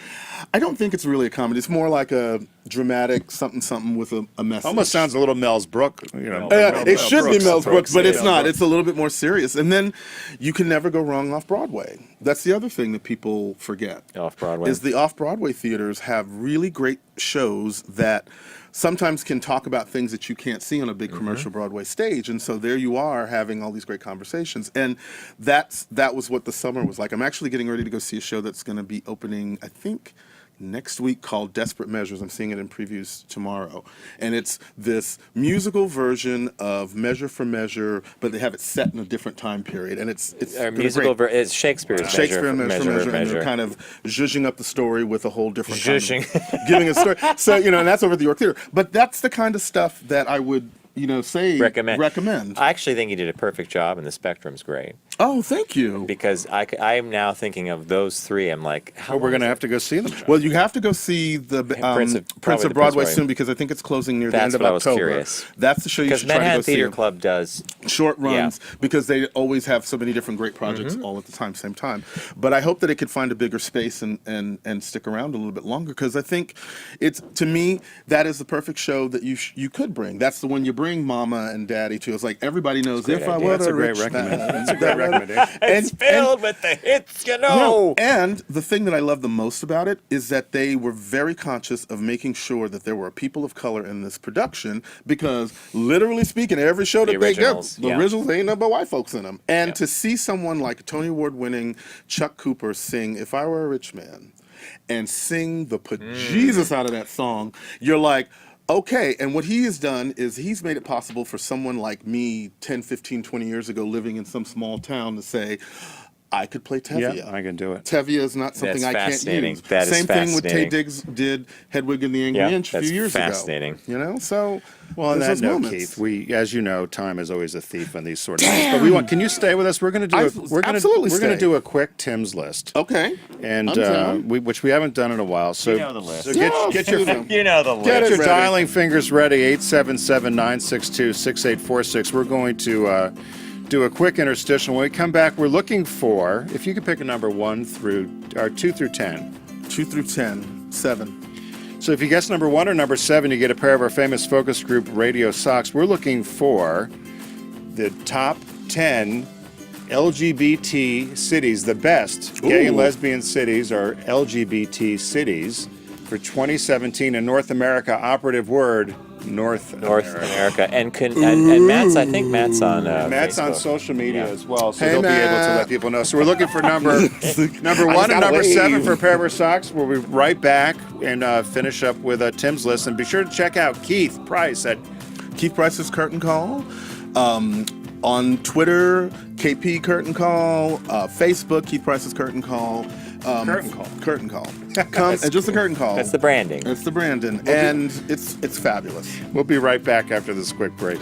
I don't think it's really a comedy. It's more like a dramatic something with a message. Almost sounds a little Mel's Brook. It should be Mel's Brooks, but it's not. It's a little bit more serious. And then you can never go wrong off Broadway. That's the other thing that people forget. Off Broadway. Is the off Broadway theaters have really great shows that sometimes can talk about things that you can't see on a big commercial Broadway stage. And so there you are having all these great conversations. And that was what the summer was like. I'm actually getting ready to go see a show that's going to be opening, I think, next week, called Desperate Measures. I'm seeing it in previews tomorrow. And it's this musical version of Measure for Measure, but they have it set in a different time period. And it's it's Shakespeare's Measure. And they're kind of zhuzhing up the story with a whole different kind of giving a story. So, and that's over at the York Theater. But that's the kind of stuff that I would, recommend. I actually think you did a perfect job, and the spectrum's great. Oh, thank you. Because I'm now thinking of those three. I'm like, we're going to have to go see them. Well, you have to go see the Prince of Broadway soon, because I think it's closing near the end of October. That's what I was curious. That's the show you should try to go see. Because Manhattan Theater Club does short runs, because they always have so many different great projects all at the same time. But I hope that it could find a bigger space and stick around a little bit longer, because I think to me, that is the perfect show that you could bring. That's the one you bring Mama and Daddy to. It's like everybody knows if I were a rich man. That's a great recommendation. It's filled with the hits, And the thing that I love the most about it is that they were very conscious of making sure that there were people of color in this production, because literally speaking, every show that they get, the originals, ain't nothing but white folks in them. And to see someone like Tony Award winning Chuck Cooper sing If I Were a Rich Man and sing the bejesus out of that song, you're like, okay, and what he has done is he's made it possible for someone like me 10, 15, 20 years ago living in some small town to say, I could play Tevye. Yeah, I can do it. Tevye is not something I can't use. That Same is thing with Taye Diggs did Hedwig and the Angry Inch a few years ago. Fascinating. So well, on that note, Keith, we, as you know, time is always a thief on these sort of things. But can you stay with us? We're going to do a quick Tim's list. Okay. And which we haven't done in a while. So you know the list. So get your Get your dialing fingers ready. 877-962-6846. We're going to do a quick interstitial. When we come back, we're looking for, if you could pick a number 2 through 10. 2 through 10, 7. So if you guess number 1 or number 7, you get a pair of our famous focus group radio socks. We're looking for the top 10 LGBT cities, the best gay and lesbian cities or LGBT cities for 2017 in North America. Operative word, North America. And Matt's, I think Matt's on Matt's Facebook. on social media as well, so he'll be able to let people know. So we're looking for number 1 and number 7 for a pair of our socks. We'll be right back and finish up with Tim's list. And be sure to check out Keith Price at Keith Price's Curtain Call. On Twitter, KP Curtain Call. Facebook, Keith Price's Curtain Call. Curtain Call. Come and just the curtain call. That's the branding. It's the branding, and it's fabulous. We'll be right back after this quick break.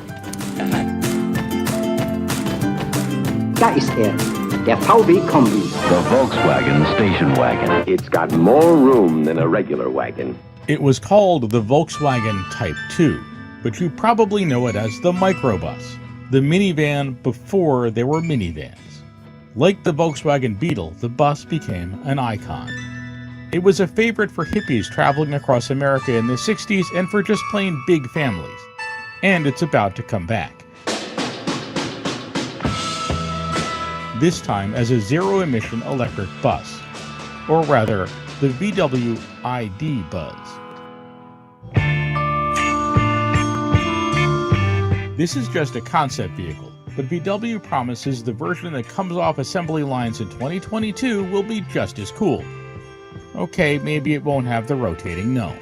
Da ist der VW-Kombi. The Volkswagen Station Wagon. It's got more room than a regular wagon. It was called the Volkswagen Type 2, but you probably know it as the microbus, the minivan before there were minivans. Like the Volkswagen Beetle, the bus became an icon. It was a favorite for hippies traveling across America in the 60s and for just plain big families. And it's about to come back. This time as a zero-emission electric bus. Or rather, the VW ID Buzz. This is just a concept vehicle, but VW promises the version that comes off assembly lines in 2022 will be just as cool. Okay, maybe it won't have the rotating gnome.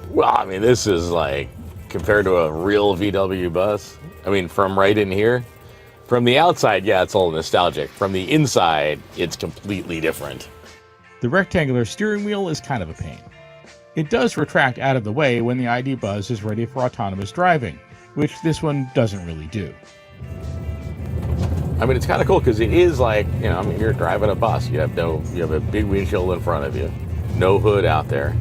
Well, I mean, this is like, compared to a real VW bus, I mean, from right in here, from the outside, yeah, it's all nostalgic. From the inside, it's completely different. The rectangular steering wheel is kind of a pain. It does retract out of the way when the ID Buzz is ready for autonomous driving, which this one doesn't really do. I mean, it's kind of cool because it is like, you know, I mean, you're driving a bus. You have a big windshield in front of you, no hood out there.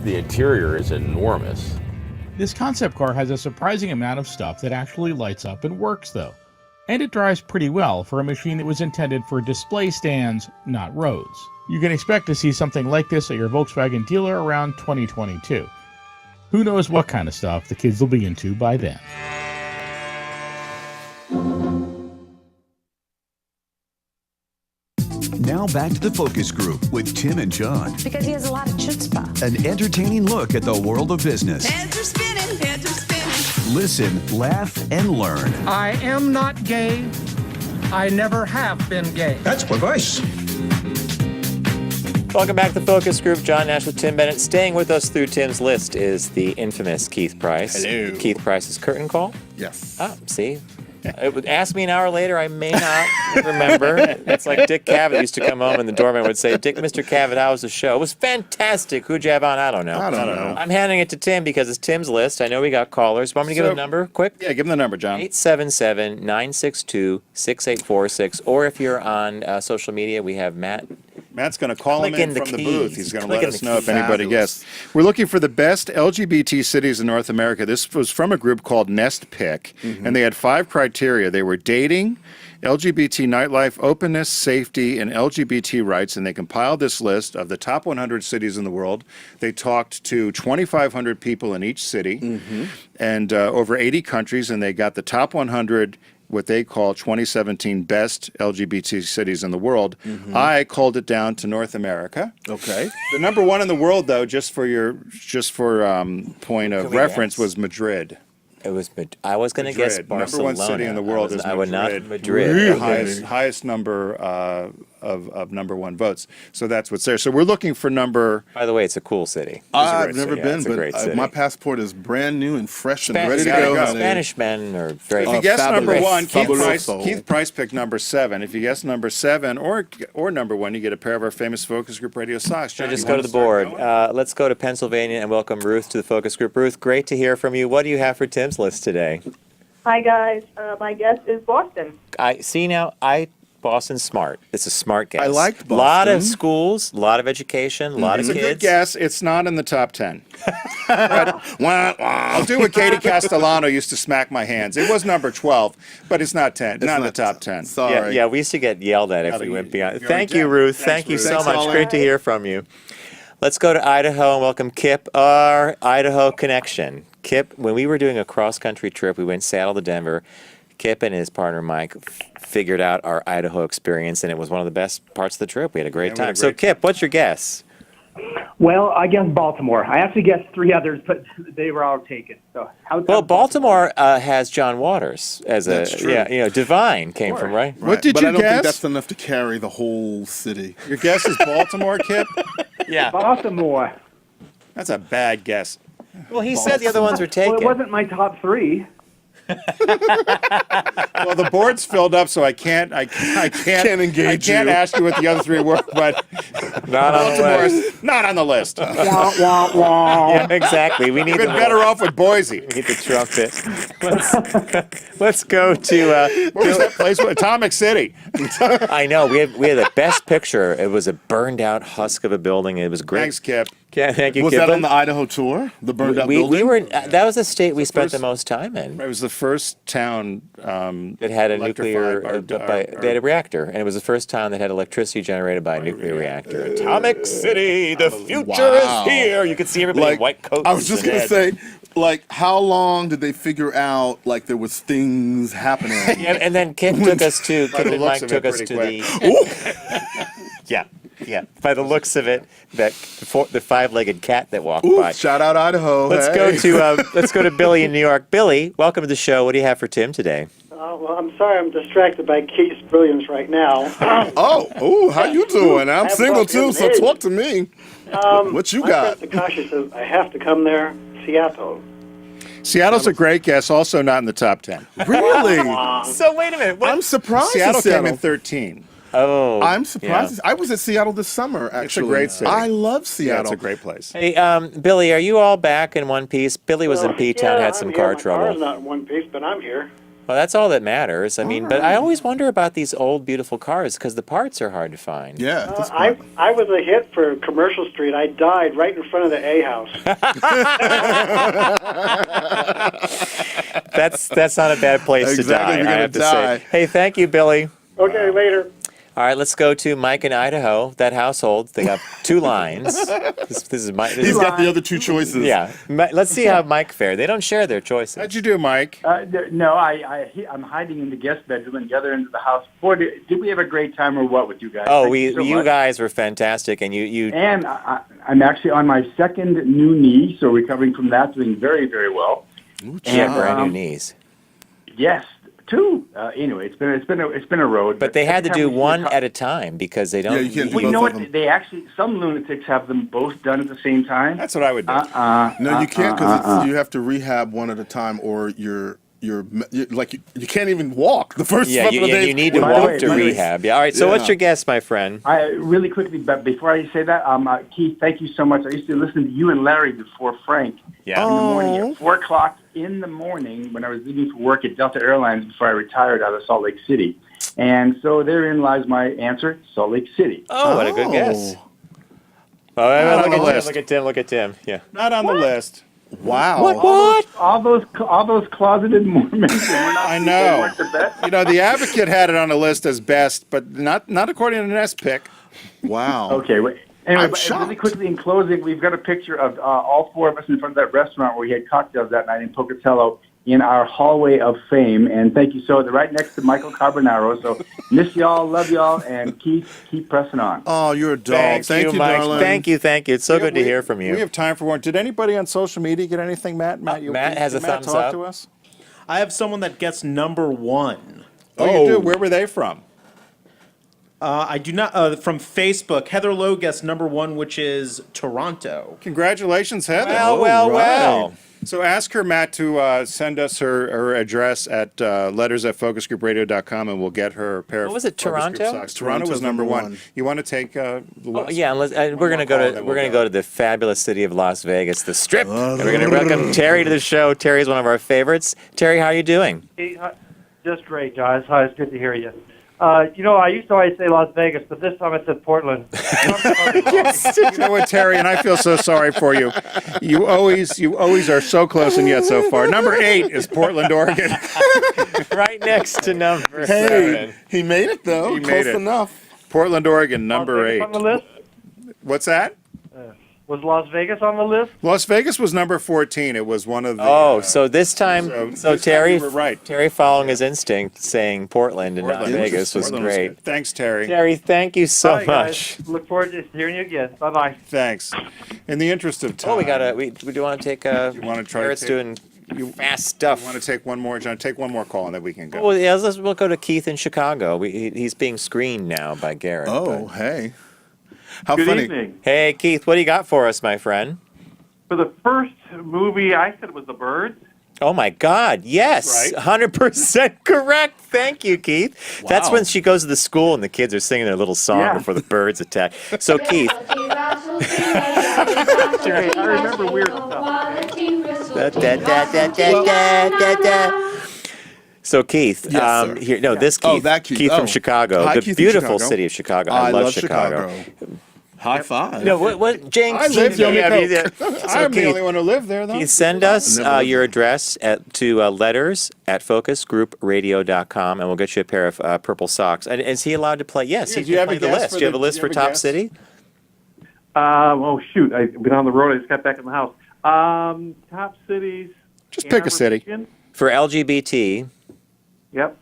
The interior is enormous. This concept car has a surprising amount of stuff that actually lights up and works, though. And it drives pretty well for a machine that was intended for display stands, not roads. You can expect to see something like this at your Volkswagen dealer around 2022. Who knows what kind of stuff the kids will be into by then. Now Now back to the focus group with Tim and John. Because he has a lot of chutzpah. An entertaining look at the world of business. Heads are spinning, heads are spinning. Listen, laugh, and learn. I am not gay. I never have been gay. That's my voice. Welcome back to the focus group. John Nash with Tim Bennett. Staying with us through Tim's list is the infamous Keith Price. Hello. Keith Price's curtain call. Yes. Oh, see? It would ask me an hour later, I may not remember. It's like Dick Cavett used to come home and the doorman would say, Mr. Cavett, how was the show? It was fantastic. Who'd you have on? I don't know. I don't know. I'm handing it to Tim because it's Tim's list. I know we got callers. Want me to give the number quick? Yeah, give him the number, John. 877-962-6846. Or if you're on social media, we have Matt. Matt's going to call him in from the booth. He's going to let us know if anybody Fabulous. guessed. We're looking for the best LGBT cities in North America. This was from a group called Nest Pick, and they had 5 criteria. They were dating, LGBT nightlife, openness, safety, and LGBT rights, and they compiled this list of the top 100 cities in the world. They talked to 2,500 people in each city and over 80 countries, and they got the top 100 what they call 2017 best LGBT cities in the world. I culled it down to North America. Okay. The number one in the world, though, just for point of reference, guess? was Madrid. It was. I was going to guess Barcelona. Number one city in the world is Madrid. I would not Madrid. The highest number of number one votes. So that's what's there. So we're looking for number. By the way, it's a cool city. I've never been, it's a great but city. my passport is brand new and fresh and ready to go. Spanish men are very. If you guess number one, fabuloso. Keith Price picked number 7. If you guess number 7 or number 1, you get a pair of our famous focus group radio socks. John, Just go to the board. Let's go to Pennsylvania and welcome Ruth to the focus group. Ruth, great to hear from you. What do you have for Tim's list today? Hi, guys. My guess is Boston. Boston's smart. It's a smart guess. I liked Boston. A lot of schools, a lot of education, a lot of kids. It's a good guess. It's not in the top 10. I'll do what Katie Castellano used to smack my hands. It was number 12, but it's not 10. Not in the top 10. Sorry. Yeah, we used to get yelled at if we went beyond. Thank you, Ruth. Thank you so much. Great to hear from you. Let's go to Idaho and welcome Kip, our Idaho connection. Kip, when we were doing a cross-country trip, we went Seattle to Denver. Kip and his partner Mike figured out our Idaho experience, and it was one of the best parts of the trip. We had a great time. So, Kip, what's your guess? Well, I guess Baltimore. I actually guessed 3 others, but they were all taken. So, Baltimore has John Waters as That's a true. Divine came from, right? What did but you I don't guess? think that's enough to carry the whole city. Your guess is Baltimore, Kip? Yeah. Baltimore. That's a bad guess. Well, he said the other ones were taken. Well, it wasn't my top 3. Well, the board's filled up, so I can't engage I can't you. ask you what the other 3 were, but Not on the list. not on the list. Yeah, exactly. We need Been better off with Boise. We need the trumpet. Let's go to What was that place? Atomic City. I know we had the best picture. It was a burned out husk of a building. It was great. Thanks, Kip. Yeah, thank you, Was Kip. that on the Idaho tour? The burned out building? We were. That was the state we spent the most time in. It was the first town that had a nuclear. They had a reactor, and it was the first town that had electricity generated by a nuclear reactor. Atomic City, the future is here. You could see everybody in white coats. I was just going to say, how long did they figure out, there was things happening? Yeah, and then Kip took us to, Kip and Mike took us to the... Yeah. By the looks of it, the 5-legged cat that walked by. Shout out Idaho. Let's go to Billy in New York. Billy, welcome to the show. What do you have for Tim today? Well, I'm sorry, I'm distracted by Keith's brilliance right now. How you doing? I'm single too, so talk to me. What you got? My friend Takashi says I have to come there. Seattle. Seattle's a great guess, also not in the top 10. Really? So wait a minute. I'm surprised. Seattle came in 13. Oh, I'm surprised. I was at Seattle this summer, actually. It's a great city. I love Seattle. Yeah, it's a great place. Hey, Billy, are you all back in one piece? Billy was in P-Town, had some car trouble. My car's not in one piece, but I'm here. Well, that's all that matters. I mean, but I always wonder about these old, beautiful cars because the parts are hard to find. Yeah. I was a hit for Commercial Street. I died right in front of the A house. That's not a bad place to die, I have to say. Hey, thank you, Billy. Okay, later. All right, let's go to Mike in Idaho. That household, they got 2 lines. This is Mike. He's got the other 2 choices. Yeah. Let's see how Mike fared. They don't share their choices. How'd you do, Mike? No, I'm hiding in the guest bedroom in the other end of the house. Boy, did we have a great time or what with you guys? Oh, Thank so you much. guys were fantastic, and you. And I'm actually on my 2nd new knee, so recovering from that, doing very, very well. Ooh, and brand new knees. Yes, 2. Anyway, it's been a road. But they had to do one at a time because they don't. Yeah, you can't do Well, you both know of what? them. They actually, some lunatics have them both done at the same time. That's what I would do. No, you can't because you have to rehab one at a time, or you're like you can't even walk the first couple of days. You need to walk to rehab. Yeah. All right. So what's your guess, my friend? Really quickly, but before I say that, Keith, thank you so much. I used to listen to you and Larry before Frank. Yeah. In the morning at 4 o'clock in the morning when I was leaving for work at Delta Airlines before I retired out of Salt Lake City. And so therein lies my answer, Salt Lake City. Oh, what a good guess. Look at Tim. Look at Tim. Yeah. Not on the list. Wow. What? All those closeted Mormons. I know. You know, the Advocate had it on the list as best, but not according to Nest Pick. Wow. Okay. Anyway, I'm but shocked. really quickly in closing, we've got a picture of all 4 of us in front of that restaurant where we had cocktails that night in Pocatello in our hallway of fame. And thank you. So they're right next to Michael Carbonaro. So miss y'all, love y'all, and keep pressing on. Oh, you're a doll. Thank you, Mike. darling. Thank you. It's so good to hear from you. We have time for one. Did anybody on social media get anything, Matt? Matt has a thumbs talk up. to us? I have someone that gets number 1. Oh, you do? Where were they from? I do not. From Facebook, Heather Lowe gets number 1, which is Toronto. Congratulations, Heather. Well. So ask her, Matt, to send us her address at letters@focusgroupradio.com, and we'll get her a pair of. What was it, Focus Group Toronto? socks. Toronto was number 1. You want to take the list? Yeah, we're gonna go to the fabulous city of Las Vegas, the Strip, and we're gonna welcome Terry to the show. Terry's one of our favorites. Terry, how are you doing? Hey, just great, guys. Hi, it's good to hear you. I used to always say Las Vegas, but this time I said Portland. You know what, Terry, and I feel so sorry for you. You always are so close and yet so far. Number 8 is Portland, Oregon. Right next to number 7. He made it though. He Close made it. enough. Portland, Oregon, number 8. On the list? What's that? Was Las Vegas on the list? Las Vegas was number 14. It was one of the. Oh, so this time, so Terry, you were right. Terry following his instinct, saying Portland and not Vegas was great. Thanks, Terry. Terry, thank you so All right, much. guys. Look forward to hearing you again. Bye-bye. Thanks. In the interest of time. Oh, we do want to take You want to try Garrett's to doing fast stuff. You want to take one more, John? Take one more call and then we can go. Well, yeah, we'll go to Keith in Chicago. He's being screened now by Garrett. Oh, hey. How Good funny. evening. Hey, Keith, what do you got for us, my friend? For the first movie, I said it was The Birds. Oh, my God. Yes. Right. 100% correct. Thank you, Keith. Wow. That's when she goes to the school and the kids are singing their little song Yeah. before the birds attack. So, Keith. I remember weird stuff. So Keith, Yes, sir. this Keith, that Keith. Keith Oh. from Chicago, Hi, the Keith from beautiful Chicago. city of Chicago. I love love Chicago. High five. No, what James? I live there. So I'm the Keith, only one who lived there, though. Keith, send us your address to letters@focusgroupradio.com, and we'll get you a pair of purple socks. And is he allowed to play? Yes, Yeah, he do you can have play a the guess list. for Do you have a the- list do for you have a top guess? city? Oh, shoot. I've been on the road. I just got back in the house. Top cities. Just pick a Ann Arbor, city. Michigan. For LGBT. Yep.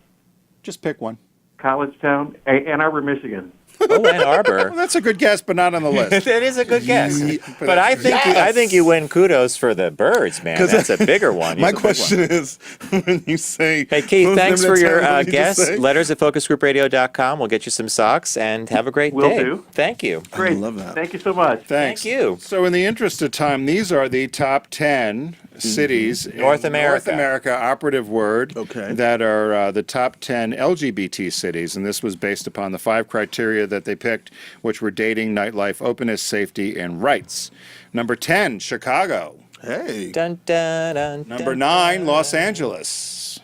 Just pick one. College Town. Ann Arbor, Michigan. Oh, Ann Arbor. Well, that's a good guess, but not on the list. That is a good guess. But I think you win kudos for the birds, man. That's a bigger one. My question is, when you say, hey, Keith, those thanks names for of your towns, what did you just guess. say? Letters@focusgroupradio.com. We'll get you some socks and have a great Will day. do. Thank you. Great. I love that. Thank you so much. Thanks. Thank you. So, in the interest of time, these are the top 10 cities in North America. North America, operative word, Okay. that are the top 10 LGBT cities. And this was based upon the 5 criteria that they picked, which were dating, nightlife, openness, safety, and rights. Number 10, Chicago. Hey. Dun, dun, dun, Number dun, 9, Los Angeles.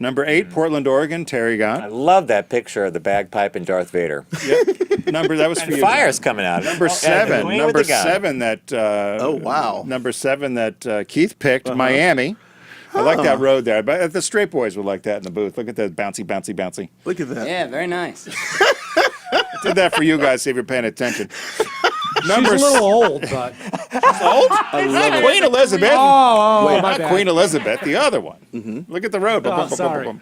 Number 8, Portland, Oregon. Terry I got. love that picture of the bagpipe and Darth Vader. That was for And you. fire's coming out. Number And the 7. queen Number with the gun. 7 that. Oh, wow. Number 7 that Keith picked, Miami. I like that road there. But the straight boys would like that in the booth. Look at that bouncy, bouncy, bouncy. Look at that. Yeah, very nice. Did that for you guys, see if you're paying attention. She's a little old, but she's old. Not Queen Elizabeth. Wait, not Queen Elizabeth. The other one. Look at the road. Sorry.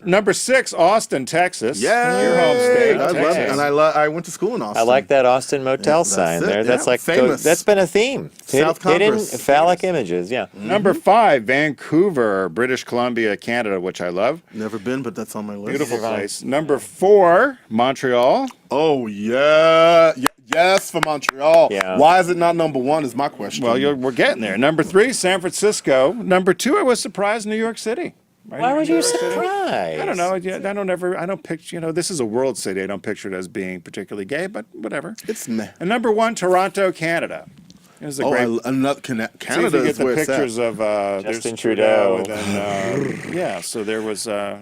Number 6, Austin, Texas. Yeah, your home state. I love it, and I went to school in Austin. I like that Austin motel sign there. That's like famous. That's been a theme. South Hidden Congress. phallic images. Yeah. Number 5, Vancouver, British Columbia, Canada, which I love. Never been, but that's on my list. Beautiful place. Number 4, Montreal. Oh yeah. Yes, for Montreal. Yeah. Why is it not number 1 is my question. Well, we're getting there. Number 3, San Francisco. Number 2, I was surprised, New York City. Right? Why was you New York City. surprised? I don't know. I don't picture, this is a world city. I don't picture it as being particularly gay, but whatever. It's meh. And number 1, Toronto, Canada. It was a great. Another Canada Canada is where it's at. Pictures of Justin Trudeau. And then, yeah, so there was. So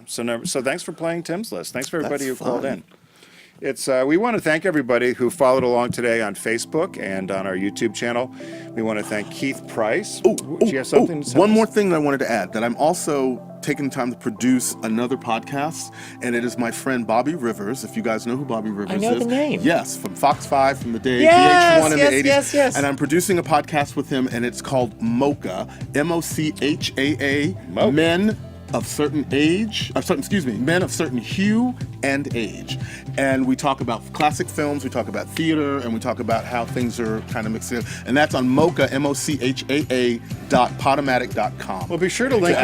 thanks for playing Tim's list. Thanks for everybody who called in. It's we want to thank everybody who followed along today on Facebook and on our YouTube channel. We want to thank Keith Price. Do you have something to say? One more thing that I wanted to add, that I'm also taking the time to produce another podcast, and it is my friend Bobby Rivers. If you guys know who Bobby Rivers is. I know the name. Yes, from Fox 5, from the day Yes, VH1 in yes, the 80s. yes. And I'm producing a podcast with him, and it's called Mocha, M-O-C-H-A-A, Men of certain age, men of certain hue and age. And we talk about classic films, we talk about theater, and we talk about how things are kind of mixed in. And that's on Mocha, MOCHAA.podomatic.com. Well, be sure to link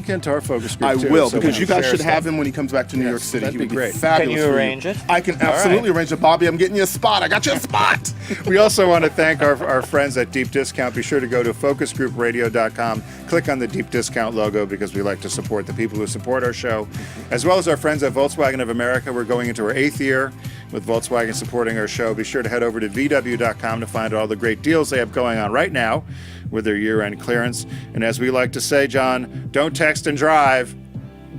into our focus group. I too, will, so because when you guys should share have stuff. him when he comes back to New York City. That'd He be would great. fabulous. Can you arrange it? I can absolutely arrange it, Bobby. I'm getting you a spot. I got you a spot. We also want to thank our friends at Deep Discount. Be sure to go to focusgroupradio.com, click on the Deep Discount logo, because we like to support the people who support our show, as well as our friends at Volkswagen of America. We're going into our 8th year with Volkswagen supporting our show. Be sure to head over to VW.com to find all the great deals they have going on right now with their year-end clearance. And as we like to say, John, don't text and drive.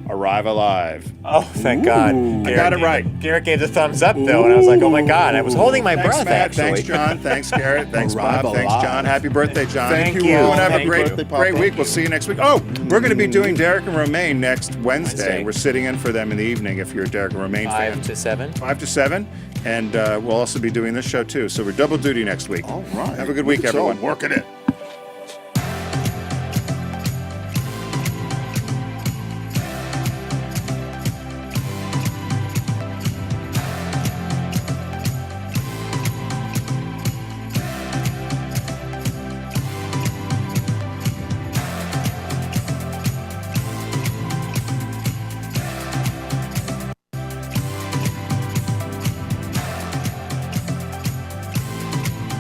Arrive alive. Oh, thank God. I got it right. Garrett gave the thumbs up, though, and I was like, oh, my God. I was holding my breath, Matt. actually. Thanks, John. Thanks, Garrett. Thanks, Arrive Bob. Thanks, alive. John. Happy birthday, John. Thank you. Everyone have a Happy great birthday, Papa. week. We'll see you next week. Oh, we're going to be doing Derek and Romaine next Wednesday. We're sitting in for them in the evening if you're a Derek and Romaine fan. 5 to 7. 5 to 7. And we'll also be doing this show, too. So we're double duty next week. All right. Have a good week, everyone. Working it.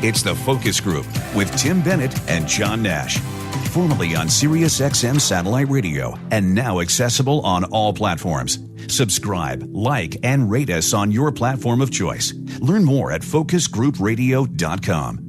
It's The Focus Group with Tim Bennett and John Nash. Formerly on SiriusXM Satellite Radio and now accessible on all platforms. Subscribe, like, and rate us on your platform of choice. Learn more at focusgroupradio.com.